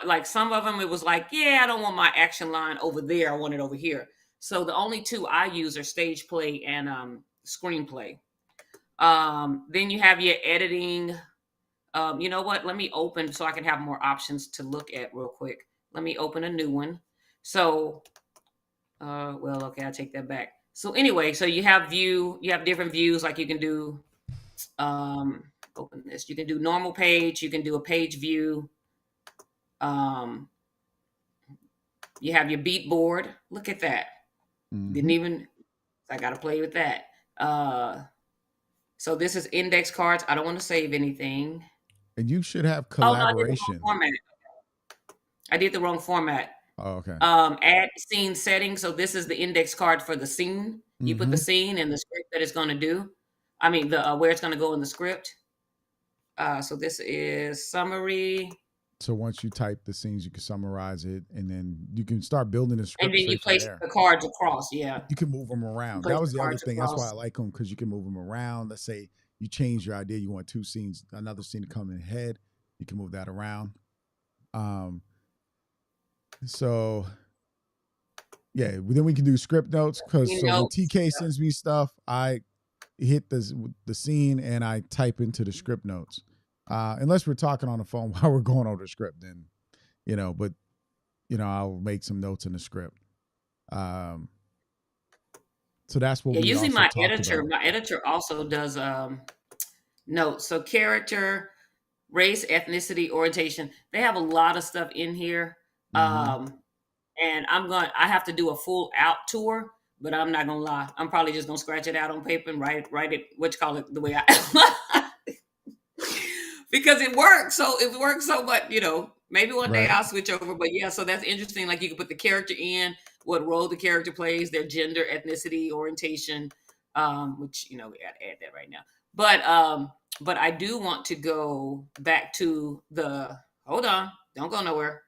like some of them it was like, yeah, I don't want my action line over there. I want it over here. So the only two I use are stage play and screenplay. Then you have your editing. You know what? Let me open so I can have more options to look at real quick. Let me open a new one. So well, okay, I take that back. So anyway, so you have different views, like you can do open this. You can do normal page, you can do a page view. Um you have your beat board. Look at that. Didn't even I gotta play with that. So this is index cards. I don't want to save anything. And you should have Oh no, I did the wrong collaboration. format. I did the wrong format. Oh, okay. Add scene settings. So this is the index card for the scene. You put the scene and the script that it's going to do. I mean, the where it's going to go in the script. So this is summary. So once you type the scenes, you can summarize it, and then you can start building the And script then you straight from place there. the cards across. Yeah. You can move them around. Place That was the the other cards thing. That's why I across. like them, because you can move them around. Let's say you change your idea. You want two scenes, another scene to come in head. You can move that around. So yeah, then we can do script notes, because You so when know, TK sends me stuff, I hit the scene and I type into the script notes. Unless we're talking on the phone while we're going over the script, then but I'll make some notes in the script. So that's what yeah, we usually also my talked about. editor also does notes. So character, race, ethnicity, orientation. They have a lot of stuff in here. And I have to do a full out tour, but I'm not gonna lie. I'm probably just gonna scratch it out on paper and write it, what you call it, the way I because it works. So it works so much, maybe one day Right. I'll switch over. But yeah, so that's interesting. Like you can put the character in, what role the character plays, their gender, ethnicity, orientation, which we gotta add that right now. But I do want to go back to hold on, don't go nowhere.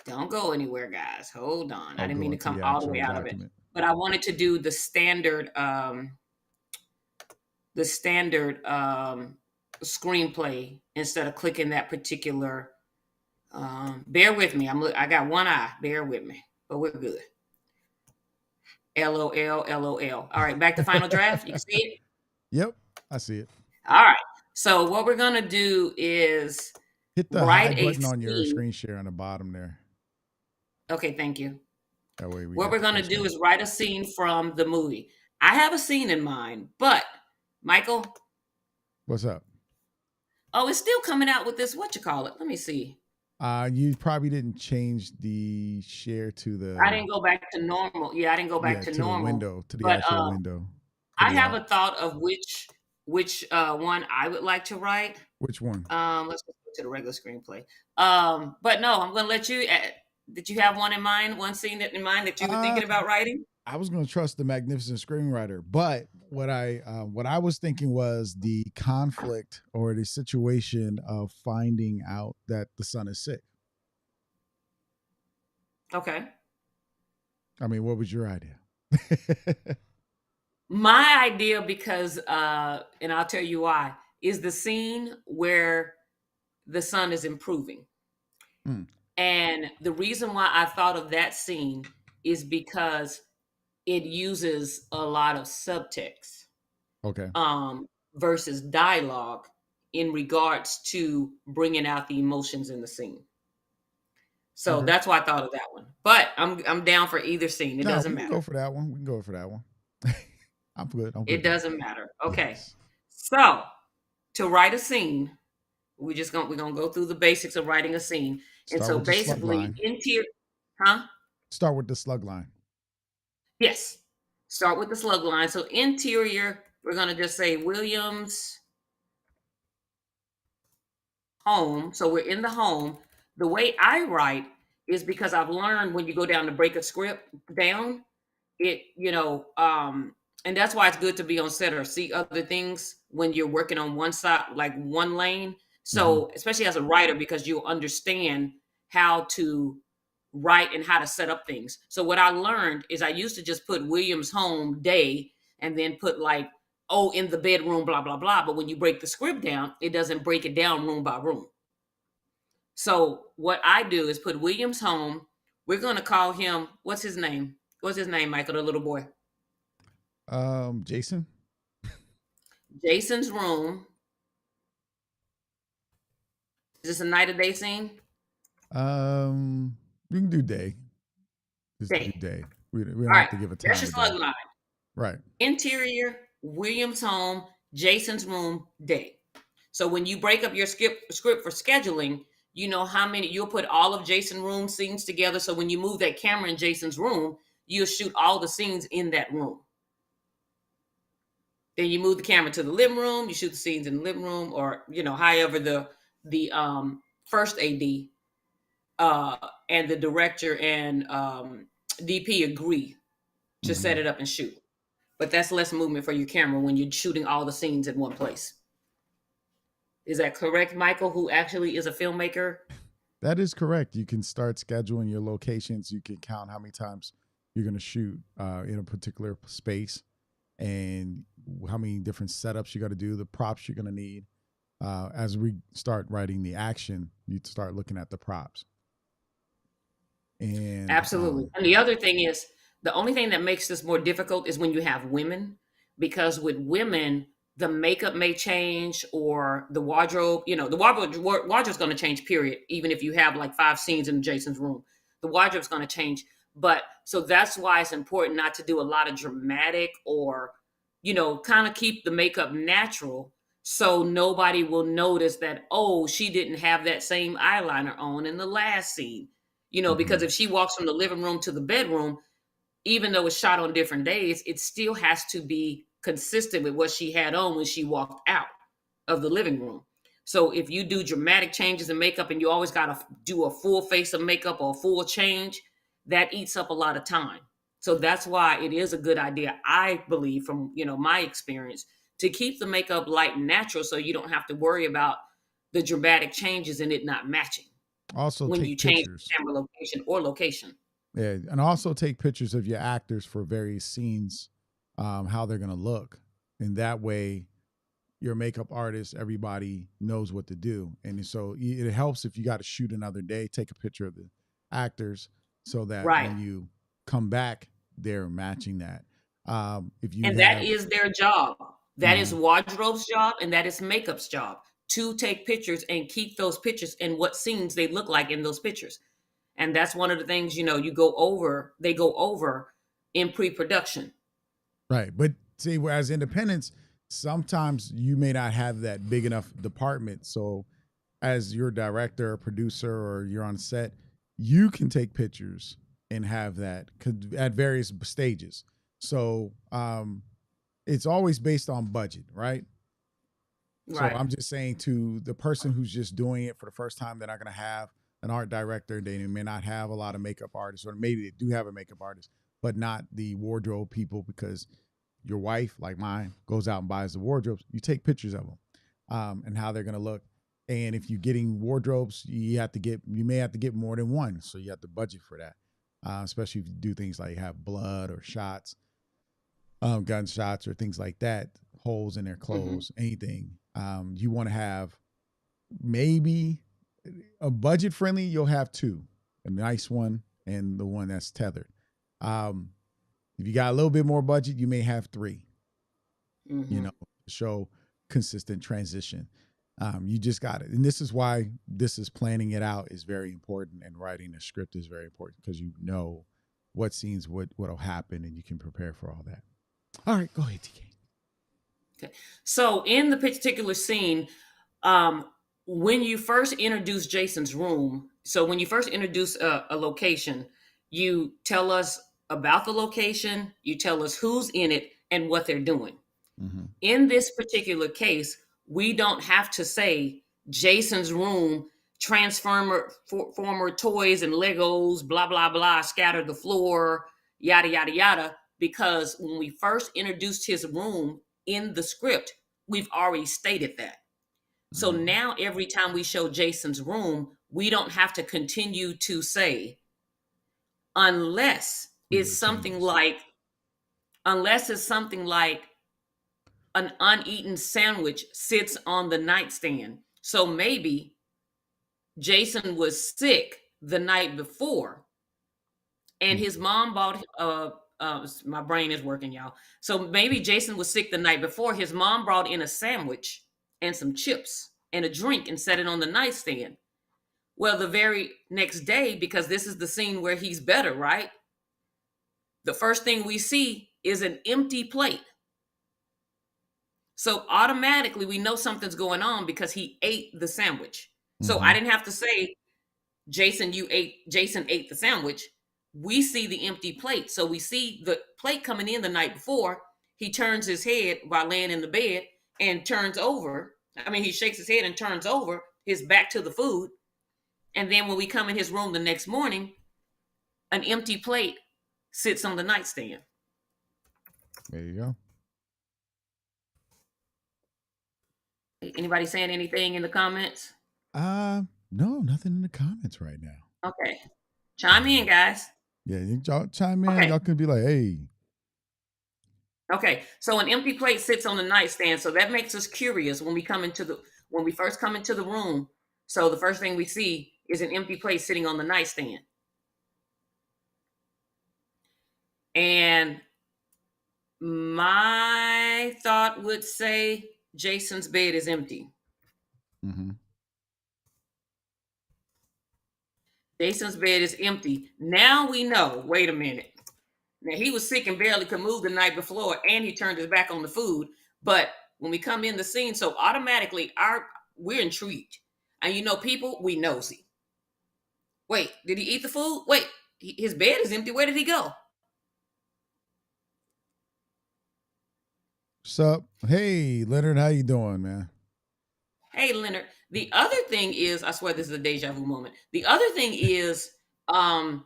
Don't go anywhere, guys. Hold on. I I'll didn't go mean to into come the all the way actual out of it. document. But I wanted to do the standard screenplay instead of clicking that particular bear with me. I got one eye. Bear with me. But we're good. LOL, LOL. All right, back to final draft. You can see it? Yep, I see it. All right. So what we're gonna do is Hit the write hide a button on your scene. screen share on the bottom there. Okay, thank you. That way we What get we're the going to full do screen. is write a scene from the movie. I have a scene in mind, but Michael, What's up? oh, it's still coming out with this. What you call it? Let me see. You probably didn't change the share to the. I didn't go back to normal. Yeah, I didn't go back to the normal. window, to the But actual window. I have a thought of which one I would like to write. Which one? Let's go to the regular screenplay. But no, I'm going to let you. Did you have one in mind? One scene in mind that you were thinking about writing? I was going to trust the magnificent screenwriter, but what I was thinking was the conflict or the situation of finding out that the son is sick. Okay. I mean, what was your idea? My idea, because and I'll tell you why, is the scene where the sun is improving. Mm, And the reason why I thought of that scene is because it uses a lot of subtext okay. versus dialogue in regards to bringing out the emotions in the scene. So Okay. that's why I thought of that one. But I'm down for either scene. It No, doesn't we can go matter. for that one. We can go for that one. I'm good. I'm It good with it. doesn't matter. Okay. Yes. So to write a scene, we're gonna go through the basics of writing a scene. And Start so with the slug basically line. interior, huh? Start with the slug line. Yes. Start with the slug line. So interior, we're gonna just say Williams home. So we're in the home. The way I write is because I've learned when you go down to break a script down, it, and that's why it's good to be on set or see other things when you're working on one side, like one lane. Hmm. So, especially as a writer, because you'll understand how to write and how to set up things. So, what I learned is I used to just put Williams home day and then put like, oh, in the bedroom, blah, blah, blah. But when you break the script down, it doesn't break it down room by room. So what I do is put Williams home. We're gonna call him, what's his name? What's his name, Michael, the little boy? Jason. Jason's room. Is this a night or day scene? We can do day. Just do Day. day. We don't All have right. to give a That's time your of day. slug line. Right. Interior, Williams home, Jason's room, day. So when you break up your script for scheduling, you know how many you'll put all of Jason's room scenes together. So when you move that camera in Jason's room, you'll shoot all the scenes in that room. Then you move the camera to the living room, you shoot the scenes in the living room, or however the first AD and the director and DP agree to set Hmm. it up and shoot. But that's less movement for your camera when you're shooting all the scenes in one place. Is that correct, Michael, who actually is a filmmaker? That is correct. You can start scheduling your locations. You can count how many times you're going to shoot in a particular space and how many different setups you got to do, the props you're going to need. As we start writing the action, you start looking at the props. And Absolutely. And the other thing is, the only thing that makes this more difficult is when you have women, because with women, the makeup may change or the wardrobe, wardrobe's going to change, period. Even if you have like 5 scenes in Jason's room, the wardrobe's going to change. But so that's why it's important not to do a lot of dramatic or, kind of keep the makeup natural so nobody will notice that, oh, she didn't have that same eyeliner on in the last scene. Because mhm. if she walks from the living room to the bedroom, even though it's shot on different days, it still has to be consistent with what she had on when she walked out of the living room. So if you do dramatic changes in makeup and you always got to do a full face of makeup or a full change, that eats up a lot of time. So that's why it is a good idea, I believe, from my experience, to keep the makeup light and natural so you don't have to worry about the dramatic changes and it not matching Also when you take change pictures. camera location or location. Yeah, and also take pictures of your actors for various scenes, how they're going to look. And that way, your makeup artist, everybody knows what to do. And so it helps if you got to shoot another day, take a picture of the actors so that Right. when you come back, they're matching that. If you And that have, is their job. That is mhm, wardrobe's job and that is makeup's job to take pictures and keep those pictures and what scenes they look like in those pictures. And that's one of the things, they go over in pre-production. right. But see, whereas independents, sometimes you may not have that big enough department. So as your director or producer or you're on set, you can take pictures and have that at various stages. So it's always based on budget, right? So Right. I'm just saying to the person who's just doing it for the first time, they're not going to have an art director. They may not have a lot of makeup artists, or maybe they do have a makeup artist, but not the wardrobe people because your wife, like mine, goes out and buys the wardrobes. You take pictures of them and how they're going to look. And if you're getting wardrobes, you may have to get more than one. So you have to budget for that. especially if you do things like have blood or shots, gunshots or things like that, holes in their Mm-hmm. clothes, anything. You want to have maybe a budget friendly. You'll have two, a nice one and the one that's tethered. Um, if you got a little bit more budget, you may have three. You Mm-hmm. know, show consistent transition. You just got it, and this is why this is planning it out is very important, and writing a script is very important because you know what scenes what'll happen, and you can prepare for all that. All right, go ahead, TK. Okay. So in the particular scene, um, when you first introduce Jason's room, so when you first introduce a location, you tell us about the location, you tell us who's in it and what they're doing. Mm-hmm. In this particular case, we don't have to say Jason's room, former toys and Legos, blah, blah, blah, scatter the floor, yada, yada, yada. Because when we first introduced his room in the script, we've already stated that. So Mm-hmm. now every time we show Jason's room, we don't have to continue to say, unless We it's make something changes. like, unless it's something like an uneaten sandwich sits on the nightstand. So maybe Jason was sick the night before and his Mm-hmm. mom bought my brain is working, y'all. So maybe Jason was sick the night before. His mom brought in a sandwich and some chips and a drink and set it on the nightstand. Well, the very next day, because this is the scene where he's better, right? The first thing we see is an empty plate. So automatically we know something's going on because he ate the sandwich. So Mm-hmm. I didn't have to say, Jason ate the sandwich. We see the empty plate. So we see the plate coming in the night before. He turns his head while laying in the bed and turns over. I mean, he shakes his head and turns over his back to the food. And then when we come in his room the next morning, an empty plate sits on the nightstand. There you go. Anybody saying anything in the comments? No, nothing in the comments right now. Okay. Chime in, guys. Yeah, y'all chime in. Okay. Y'all can be like, hey. Okay. So an empty plate sits on the nightstand. So that makes us curious when we first come into the room. So the first thing we see is an empty plate sitting on the nightstand. And my thought would say Jason's bed is empty. Mm-hmm. Jason's bed is empty. Now we know, wait a minute. Now he was sick and barely could move the night before, and he turned his back on the food. But when we come in the scene, so automatically we're intrigued. And people, we nosy. Wait, did he eat the food? Wait, his bed is empty. Where did he go? What's up? Hey, Leonard, how you doing, man? Hey, Leonard. The other thing is, I swear this is a deja vu moment. The other thing is, um,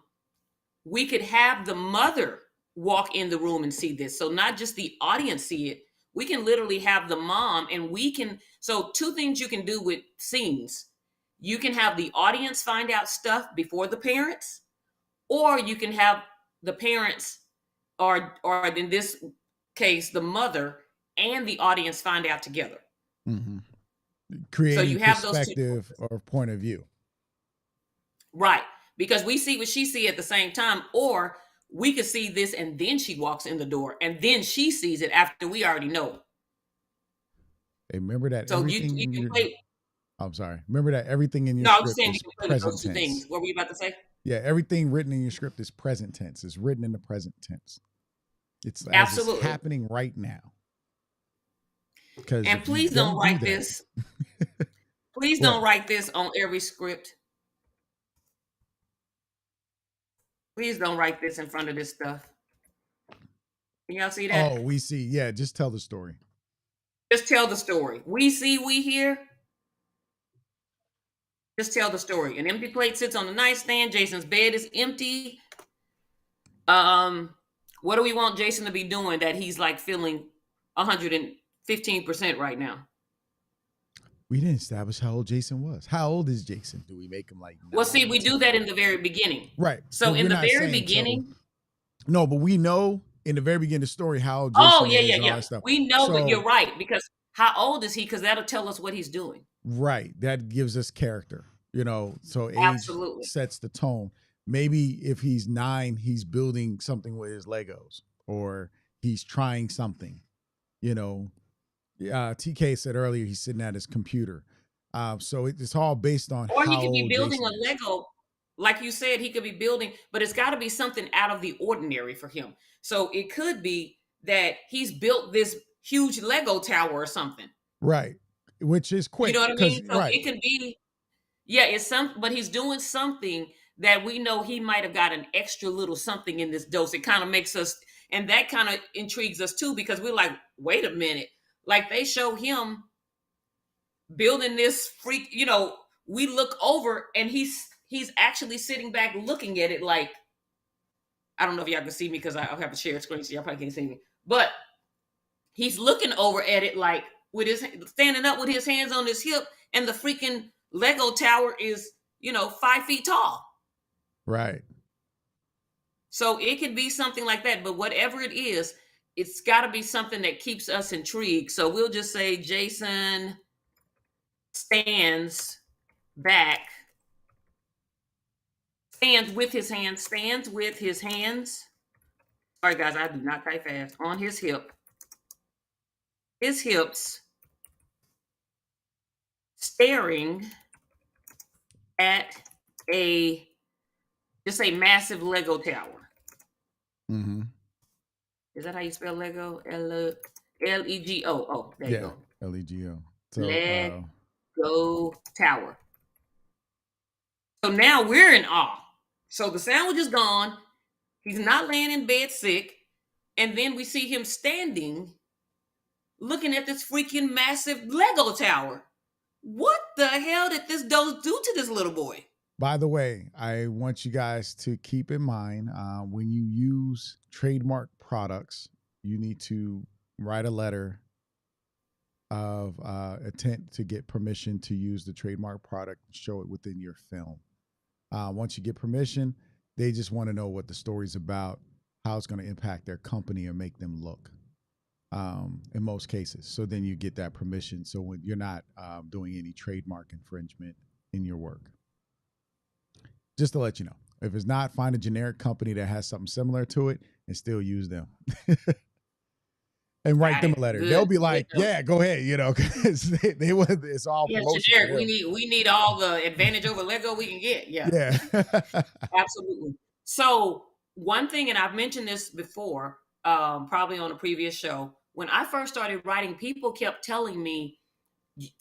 we could have the mother walk in the room and see this. So not just the audience see it. We can literally have the mom and we can. So two things you can do with scenes. You can have the audience find out stuff before the parents, or you can have the parents, or in this case, the mother and the audience find out together. Mm-hmm. So Creating you have those two perspective choices. or point of view. Right. Because we see what she see at the same time, or we could see this and then she walks in the door and then she sees it after we already know. Hey, remember that So everything you in can your play. I'm sorry. Remember that everything in your No, I was just script saying you is can play with present those two tense. things. What were you about to say? Yeah, everything written in your script is present tense. It's written in the present tense. It's as it's Absolutely. happening right now. Because And if you please don't don't do write that, this. Please what? don't write this on every script. Please don't write this in front of this stuff. Can y'all see that? Oh, we see. Yeah, just tell the story. Just tell the story. We see, we hear. Just tell the story. An empty plate sits on the nightstand. Jason's bed is empty. Um, what do we want Jason to be doing that he's like feeling 115% right now? We didn't establish how old Jason was. How old is Jason? Do we make him like Well, see, 9, we do 10? that in the very beginning. Right. So But in we're the not very saying so. beginning, No, but we know in the very beginning of the story how old oh Jason yeah, yeah, is and all yeah. that stuff. We know, but you're So, right, because how old is he? Because that'll tell us what he's doing. right. That gives us character, So age Absolutely. sets the tone. Maybe if he's 9, he's building something with his Legos or he's trying something, you know. TK said earlier he's sitting at his computer. So it's all based on Or he how could be old building Jason a is. Lego. Like you said, he could be building, but it's got to be something out of the ordinary for him. So it could be that he's built this huge Lego tower or something. Right. Which is You know quick what I mean? because, So right. it can be, yeah, it's but he's doing something that we know he might have got an extra little something in this dose. It kind of makes us, and that kind of intrigues us too, because we're like, wait a minute. Like they show him building this freak, we look over and he's actually sitting back looking at it like, I don't know if y'all can see me because I have a shared screen, so y'all probably can't see me. But he's looking over at it like with his standing up with his hands on his hip, and the freaking Lego tower is 5 feet tall. Right. So it could be something like that. But whatever it is, it's got to be something that keeps us intrigued. So we'll just say Jason stands back, stands with his hands. Sorry, guys, I do not type fast. On his hips, staring at just a massive Lego tower. Mm-hmm. Is that how you spell Lego? Lego. Oh, there you go. Lego. So, Lego tower. So now we're in awe. So the sandwich is gone. He's not laying in bed sick. And then we see him standing, looking at this freaking massive Lego tower. What the hell did this dose do to this little boy? by the way, I want you guys to keep in mind when you use trademark products, you need to write a letter of intent to get permission to use the trademark product and show it within your film. Once you get permission, they just want to know what the story's about, how it's going to impact their company or make them look. In most cases, so then you get that permission. So when you're not doing any trademark infringement in your work, just to let you know, if it's not, find a generic company that has something similar to it and still use them. And write them a letter. Good. They'll be like, "Yeah, go ahead," because they want it's all promotion. Generic. We need all the advantage over Lego we can get. Yeah. Absolutely. So one thing, and I've mentioned this before, probably on a previous show. When I first started writing, people kept telling me,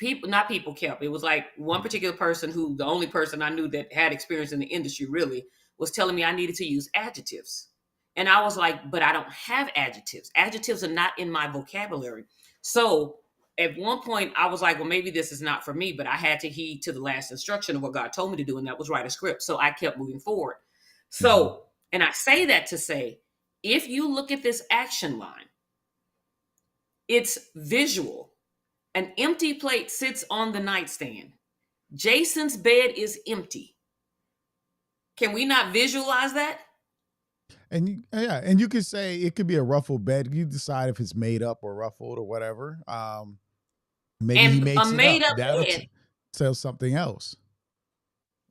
it was like one particular person who, the only person I knew that had experience in the industry really, was telling me I needed to use adjectives. And I was like, but I don't have adjectives. Adjectives are not in my vocabulary. So at one point I was like, well, maybe this is not for me, but I had to heed to the last instruction of what God told me to do. And that was write a script. So I kept moving forward. So, and I say that to say, if you look at this action line, it's visual. An empty plate sits on the nightstand. Jason's bed is empty. Can we not visualize that? And you could say it could be a ruffled bed. You decide if it's made up or ruffled or whatever. Maybe he makes it up. That'll tell something else,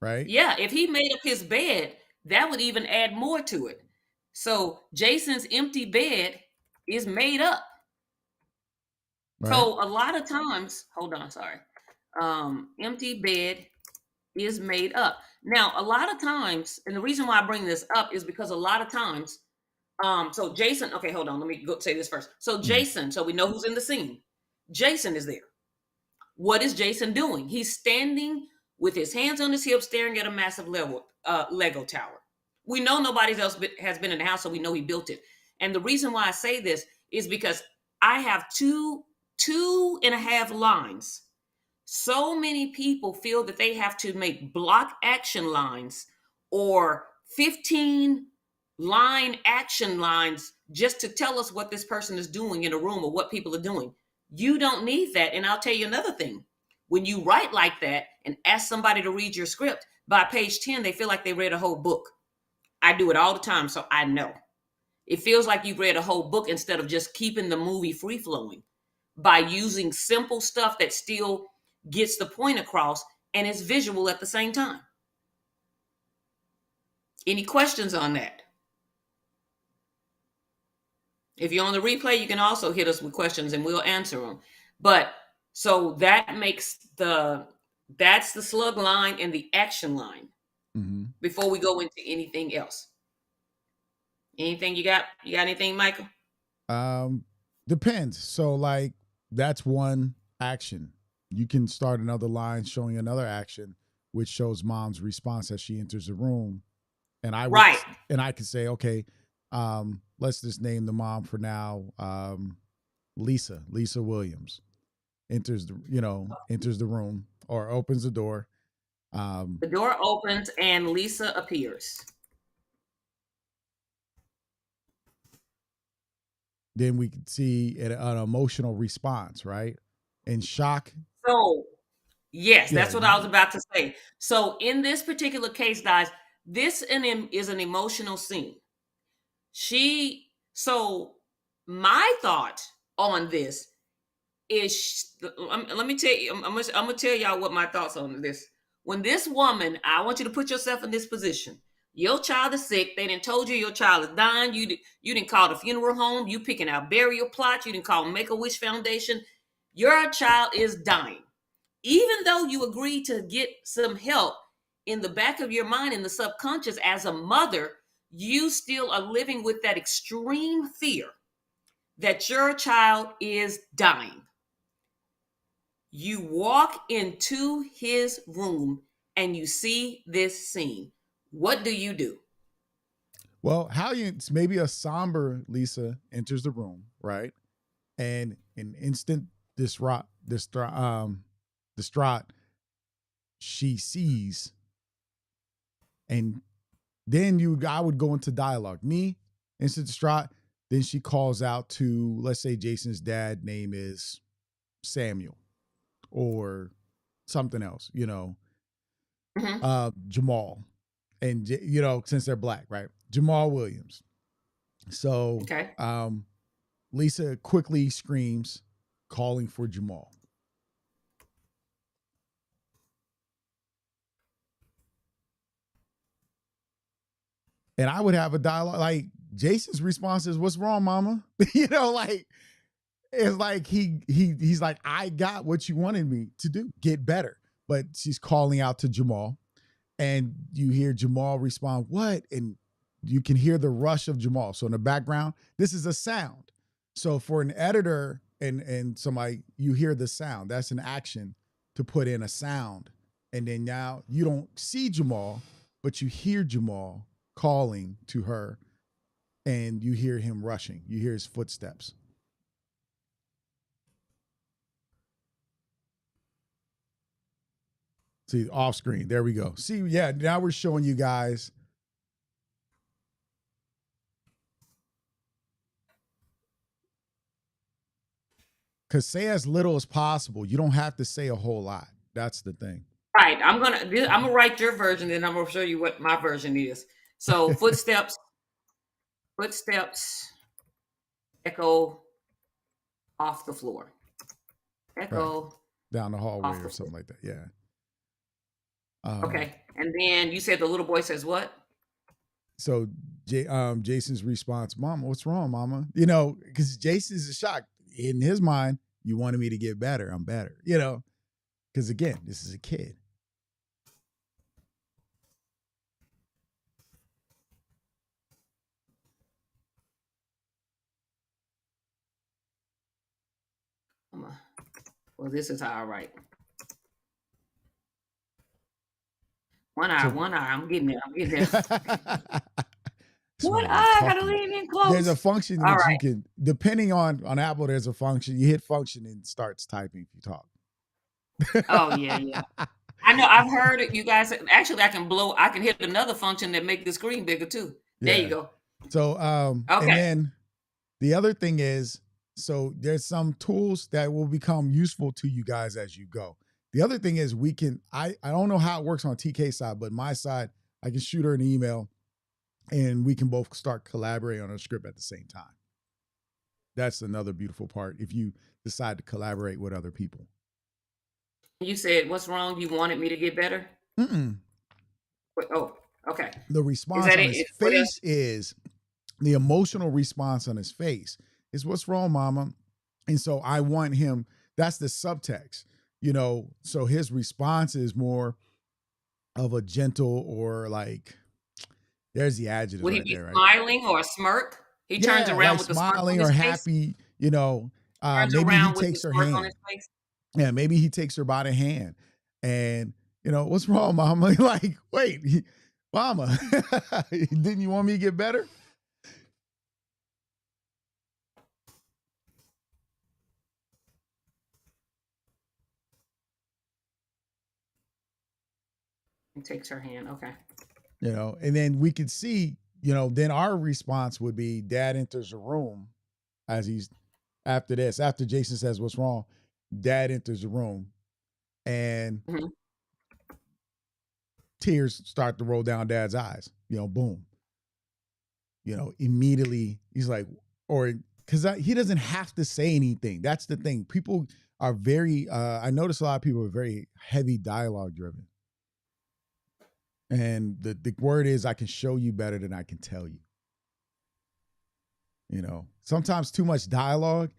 right? Yeah, if he made up his bed, that would even add more to it. So Jason's empty bed is made up. Right. So a lot of times, hold on, sorry. Empty bed is made up. Now, a lot of times, and the reason why I bring this up is because a lot of times, so Jason, okay, hold on, let me go say this first. So Jason, so we know who's in the scene. Jason is there. What is Jason doing? He's standing with his hands on his hips, staring at a massive Lego tower. We know nobody else has been in the house, so we know he built it. And the reason why I say this is because I have two and a half lines. So many people feel that they have to make block action lines or 15 line action lines just to tell us what this person is doing in a room or what people are doing. You don't need that. And I'll tell you another thing. When you write like that and ask somebody to read your script, by page 10, they feel like they read a whole book. I do it all the time, so I know. It feels like you've read a whole book instead of just keeping the movie free flowing by using simple stuff that still gets the point across and is visual at the same time. Any questions on that? If you're on the replay, you can also hit us with questions and we'll answer them. But so that's the slug line and the action line before we go into anything else. Anything you got? You got anything, Michael? Depends. So like that's one action. You can start another line showing another action, which shows mom's response as she enters the room. And I would, and I could say, okay, let's just name the mom for now. Lisa Williams enters the room or opens the door. The door opens and Lisa appears. Then we can see an emotional response, right? And shock. So, yes, that's what I was about to say. So, in this particular case, guys, this is an emotional scene. So my thought on this is, let me tell you, I'm gonna tell y'all what my thoughts on this. When this woman, I want you to put yourself in this position. Your child is sick. They done told you your child is dying. You didn't call the funeral home. You picking out burial plots. You didn't call Make-A-Wish Foundation. Your child is dying. Even though you agreed to get some help, in the back of your mind, in the subconscious, as a mother, you still are living with that extreme fear that your child is dying. You walk into his room and you see this scene. What do you do? Well, it's maybe a somber Lisa enters the room, right? And an instant distraught, she sees, and then I would go into dialogue. Me, instant distraught. Then she calls out to, let's say Jason's dad name is Samuel or something else, Jamal. And, since they're black, right? Jamal Williams. So Lisa quickly screams, calling for Jamal. And I would have a dialogue, like Jason's response is, "What's wrong, mama?" It's like he's like, "I got what you wanted me to do, get better." But she's calling out to Jamal, and you hear Jamal respond, "What?" And you can hear the rush of Jamal. So in the background, this is a sound. So for an editor and somebody, you hear the sound. That's an action to put in a sound. And then now you don't see Jamal, but you hear Jamal calling to her, and you hear him rushing. You hear his footsteps. See, off screen. There we go. See, yeah, now we're showing you guys. Because say as little as possible. You don't have to say a whole lot. That's the thing. Right. I'm gonna write your version, and I'm gonna show you what my version is. So footsteps echo off the floor. Echo right. Down the hallway or something like that. Yeah. Okay. And then you said the little boy says what? So Jason's response, "Mama, what's wrong, mama?" Because Jason's shocked. In his mind, you wanted me to get better. I'm better. Because again, this is a kid. Well, this is how I write. One eye. I'm getting there. One eye, gotta lean in close. There's a function that you can, depending on Apple, there's a function. You hit function and it starts typing if you talk. Oh, yeah. I know, I've heard it. You guys, actually, I can hit another function that make the screen bigger too. There you go. So, and then the other thing is, so there's some tools that will become useful to you guys as you go. The other thing is I don't know how it works on TK side, but my side, I can shoot her an email and we can both start collaborating on a script at the same time. That's another beautiful part if you decide to collaborate with other people. You said, "What's wrong? You wanted me to get better." Mm-mm. Oh, okay. The Is response that on it? his What else? face is the emotional response on his face is what's wrong, mama? And so I want him, that's the subtext, so his response is more of a gentle or like, there's the adjectives Would he right be there, right? smiling or a smirk? He turns Yeah, around like with a smirk on smiling or his face. happy, Turns maybe he around with the takes her smirk on his hand. face. Yeah, maybe he takes her by the hand and, what's wrong, mama? Like, wait, mama, didn't you want me to get better? He takes her hand. Okay. And then we could see, then our response would be dad enters the room as he's after Jason says what's wrong, dad enters the room and Mhm. tears start to roll down dad's eyes, boom. Immediately he's like, or because he doesn't have to say anything. That's the thing. People are very, I notice a lot of people are very heavy dialogue driven. And the word is, I can show you better than I can tell you. Sometimes too much dialogue.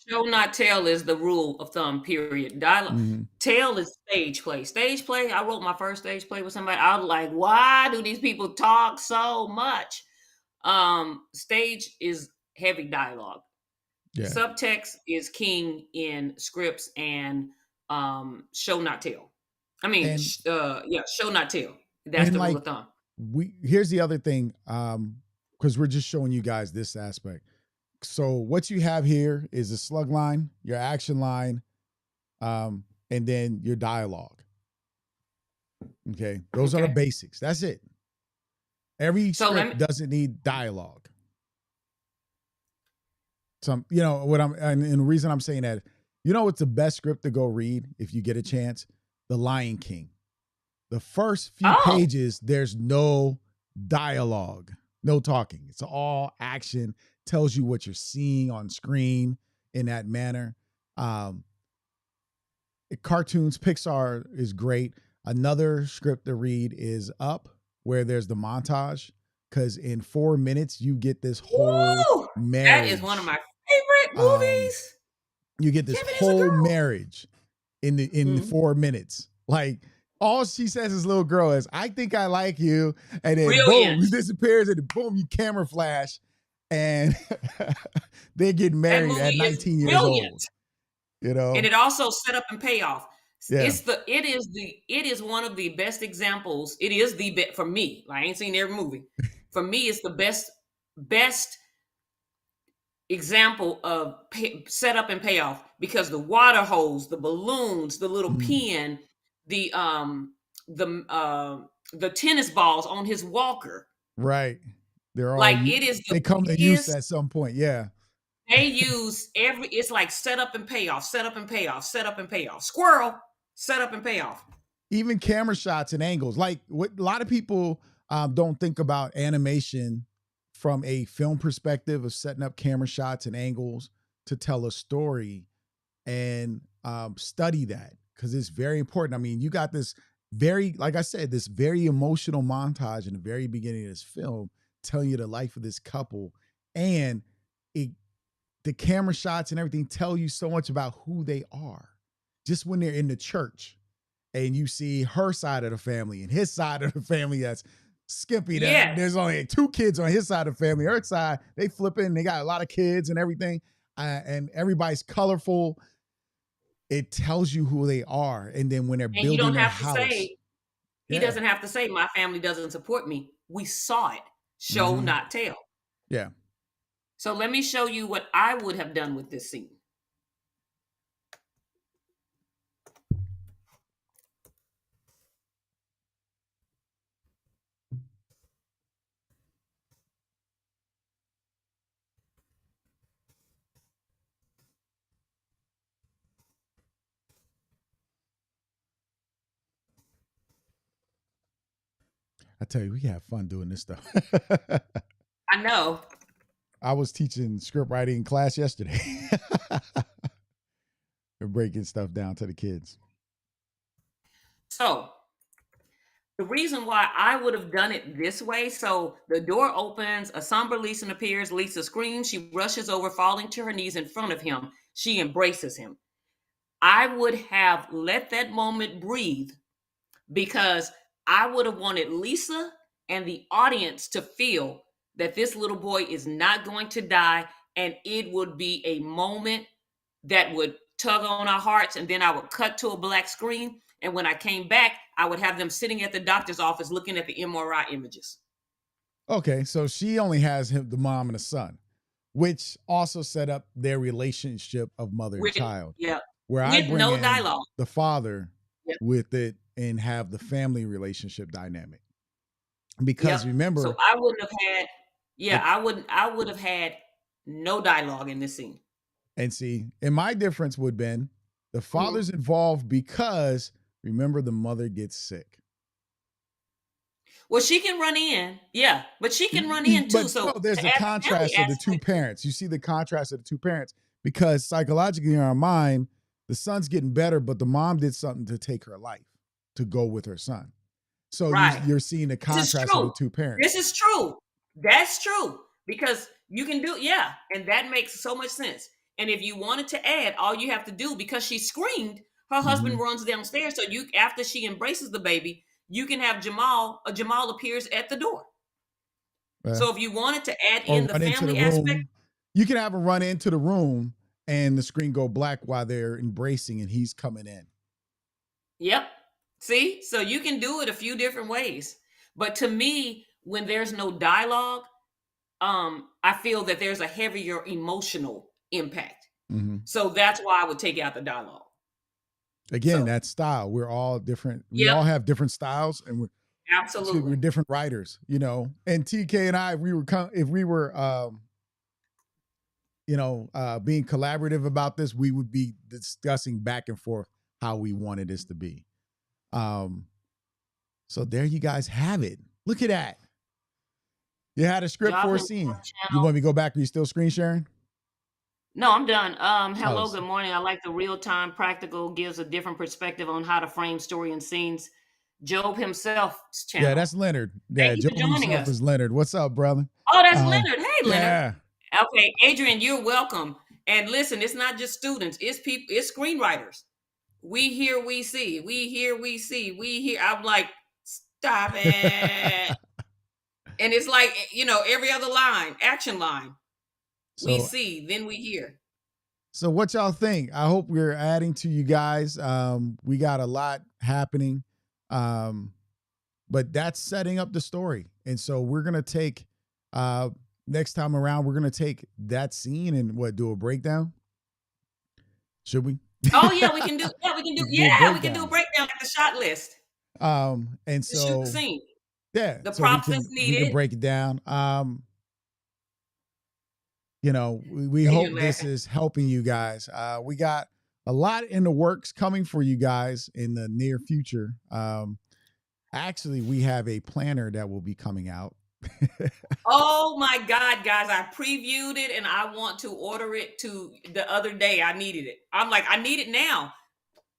Show not tell is the rule of thumb. Period. Dialogue. Mm-hmm. Tell is stage play. Stage play. I wrote my first stage play with somebody. I was like, why do these people talk so much? Stage is heavy dialogue. Yeah. Subtext is king in scripts and show not tell. I mean, And show not tell. That's and the rule like of thumb. here's the other thing, because we're just showing you guys this aspect. So what you have here is a slug line, your action line, and then your dialogue. Okay, those are the Okay. basics. That's it. Every So let script me. doesn't need dialogue. What and the reason I'm saying that, what's the best script to go read if you get a chance? The Lion King. The first few Oh, pages, there's no dialogue, no talking. It's all action, tells you what you're seeing on screen in that manner. Um, Cartoons, Pixar is great. Another script to read is Up, where there's the montage, because in 4 minutes, you get this whole woo! That is one of marriage. my favorite Um, movies. you get this Kevin is a whole girl. marriage in Mhm. 4 minutes. Like, all she says as little girl is, I think I like you. And then boom, Brilliant. he disappears, and then boom, you camera flash. And they get That married movie at is 19 years old. brilliant. You And know? it also set up and payoff. Yeah. It is one of the best examples. It is the best for me. Like, I ain't seen every movie. For me, it's the best example of setup and payoff, because the water hose, the balloons, the little Mm, pin, the the uh the tennis balls on his walker. right. They're all, Like, it is the they come to use biggest. at some point. Yeah. They use it's like setup and payoff, setup and payoff, setup and payoff. Squirrel, setup and payoff. Even camera shots and angles. Like, what a lot of people don't think about animation from a film perspective of setting up camera shots and angles to tell a story, and study that, because it's very important. I mean, you got this very, like I said, this very emotional montage in the very beginning of this film telling you the life of this couple, and it, the camera shots and everything tell you so much about who they are. Just when they're in the church and you see her side of the family and his side of the family that's skimpy. That Yes. there's only 2 kids on his side of the family. Her side, they flipping. They got a lot of kids and everything, and everybody's colorful. It tells you who they are, and then when they're And you building don't their have to house, say, he yeah, doesn't have to say, my family doesn't support me. We saw it. Show, mm-hmm. not tell. Yeah. So let me show you what I would have done with this scene. I tell you, we have fun doing this stuff. I know. I was teaching script writing in class yesterday. We're breaking stuff down to the kids. So the reason why I would have done it this way, so the door opens, a somber Lisa appears. Lisa screams. She rushes over, falling to her knees in front of him. She embraces him. I would have let that moment breathe because I would have wanted Lisa and the audience to feel that this little boy is not going to die, and it would be a moment that would tug on our hearts, and then I would cut to a black screen, and when I came back, I would have them sitting at the doctor's office looking at the MRI images. Okay, so she only has him, the mom and the son, which also set up their relationship of mother and With child. Yeah, Where I with bring no in dialogue. the father Yep. with it and have the family relationship dynamic. Because Yep. remember, So I wouldn't have had, the, I would have had no dialogue in this scene. and see, and my difference would have been the Mhm. father's involved because remember the mother gets sick. Well, she can run in, yeah, but she can run in too. But So no, there's to the add the family contrast of the two aspect, parents. You see the contrast of the two parents because psychologically in our mind, the son's getting better, but the mom did something to take her life to go with her son. So right? you're seeing the This is contrast of the true. two This parents. is true. That's true because you can do, yeah, and that makes so much sense. And if you wanted to add, all you have to do, because she screamed, her husband Mm-hmm. runs downstairs. So you, after she embraces the baby, you can have Jamal. Jamal appears at the door. So if you wanted to add Or in the run into the family aspect, room. You can have them run into the room and the screen go black while they're embracing and he's coming in. yep. See, so you can do it a few different ways. But to me, when there's no dialogue, I feel that there's a heavier emotional impact. Mm-hmm. So that's why I would take out the dialogue. Again, So that style. We're all different. We yep, all have different styles, and we're absolutely. different writers. And TK and I, if we were being collaborative about this, we would be discussing back and forth how we wanted this to be. So there you guys have it. Look at that. You had a script for a Joplin scene. You channel. want me to go back? Are you still screen sharing? No, I'm done. Oh, Hello, good morning. I like the real time practical, gives a different perspective on how to frame story and scenes. Job himself's yeah, channel. that's Leonard. Thank Yeah, you Joe for joining himself us. is Leonard. What's up, brother? Oh, that's Um, Leonard. Hey, Leonard. yeah. Okay, Adrian, you're welcome. And listen, it's not just students, it's people, it's screenwriters. We hear, we see, we hear, we see, we hear. I'm like, stop it. And it's like, every other line, action line. We So see, then we hear. So what y'all think? I hope we're adding to you guys. We got a lot happening. But that's setting up the story. And so we're gonna take next time around, we're gonna take that scene and do a breakdown. Should we? Oh yeah, we can do, Do a we can do a breakdown. breakdown like the shot list And to shoot the so scene. yeah, The so we props that's can needed. break it down. We Yeah, hope you're this laughing. is helping you guys. We got a lot in the works coming for you guys in the near future. Actually, we have a planner that will be coming out. Oh my God, guys, I previewed it and I want to order it to the other day. I needed it. I'm like, I need it now.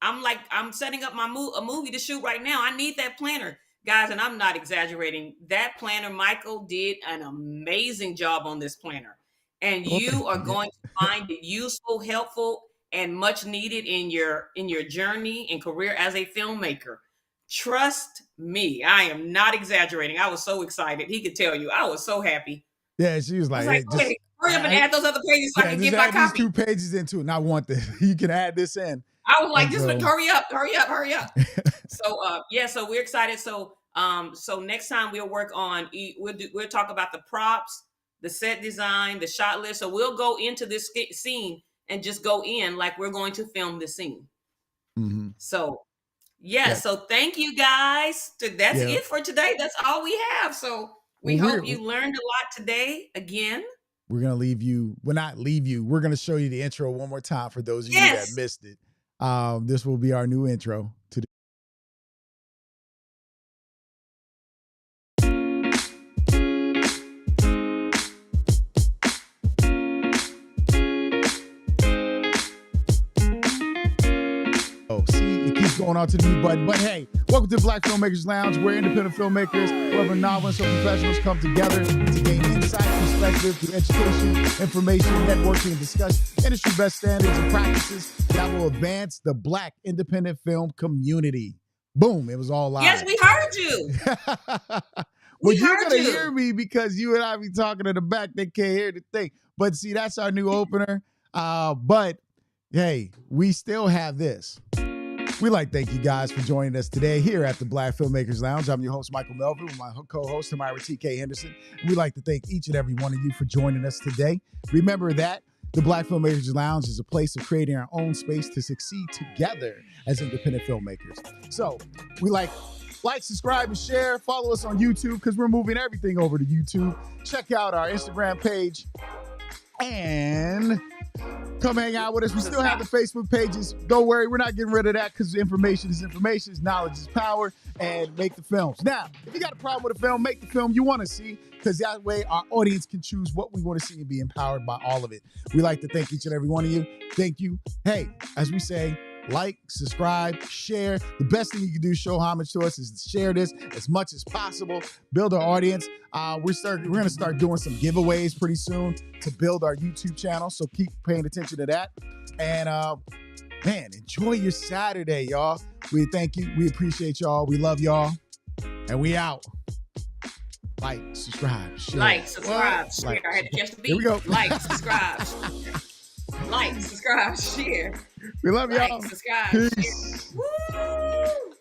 I'm like, I'm setting up a movie to shoot right now. I need that planner, guys, and I'm not exaggerating. That planner, Michael did an amazing job on this planner, and Well, you thank are you. Yeah. going to find it useful, helpful, and much needed in your journey and career as a filmmaker. Trust me, I am not exaggerating. I was so excited. He could tell you, I was so happy. Yeah, she was I was like, like, hey, go ahead, just hurry up and add, add those other pages so I yeah, can just get my add these copy. 2 pages into it. And I want this. You can add this in. I was like, And just so, hurry up, hurry up, hurry up. So yeah, so we're excited. So next time we'll work on we'll talk about the props, the set design, the shot list. So we'll go into this scene and just go in like we're going to film the scene. mhm. So yeah, Yeah, so thank you guys. That's yeah. it for today. That's all we have. So we Well, hope you learned a lot today again. we're gonna leave you. Well, not leave you. We're gonna show you the intro one more time for those of you that Yes. missed it. This will be our new intro to going on to the mute button. But hey, welcome to Black Filmmakers Lounge, where independent filmmakers, whoever novelists or professionals come together to gain insight, perspective through education, information, networking, and discuss industry best standards and practices that will advance the Black independent film community. Boom, it was all live. Yes, we heard you. Well, you're going to hear me because you and I be talking in the back. They can't hear the thing. But see, that's our new opener. But hey, we still have this. We'd like to thank you guys for joining us today here at the Black Filmmakers Lounge. I'm your host, Michael Melvin, with my co-host, Tamara T.K. Henderson. We'd like to thank each and every one of you for joining us today. Remember that the Black Filmmakers Lounge is a place of creating our own space to succeed together as independent filmmakers. So we like, subscribe, and share. Follow us on YouTube because we're moving everything over to YouTube. Check out our Instagram page and come hang out with us. We still have the Facebook pages. Don't worry, we're not getting rid of that because information is information, knowledge is power, and make the films. Now, if you got a problem with a film, make the film you want to see, because that way our audience can choose what we want to see and be empowered by all of it. We like to thank each and every one of you. Thank you. Hey, as we say, like, subscribe, share. The best thing you can do, show homage to us, is to share this as much as possible. Build our audience. We're going to start doing some giveaways pretty soon to build our YouTube channel. So keep paying attention to that. And man, enjoy your Saturday, y'all. We thank you. We appreciate y'all. We love y'all. And we out. Like, subscribe, share. Like, subscribe, share. I had to catch the beat. Here we go. Like, subscribe. Like, subscribe, share. We love y'all. Like, subscribe, Peace. share. Woo!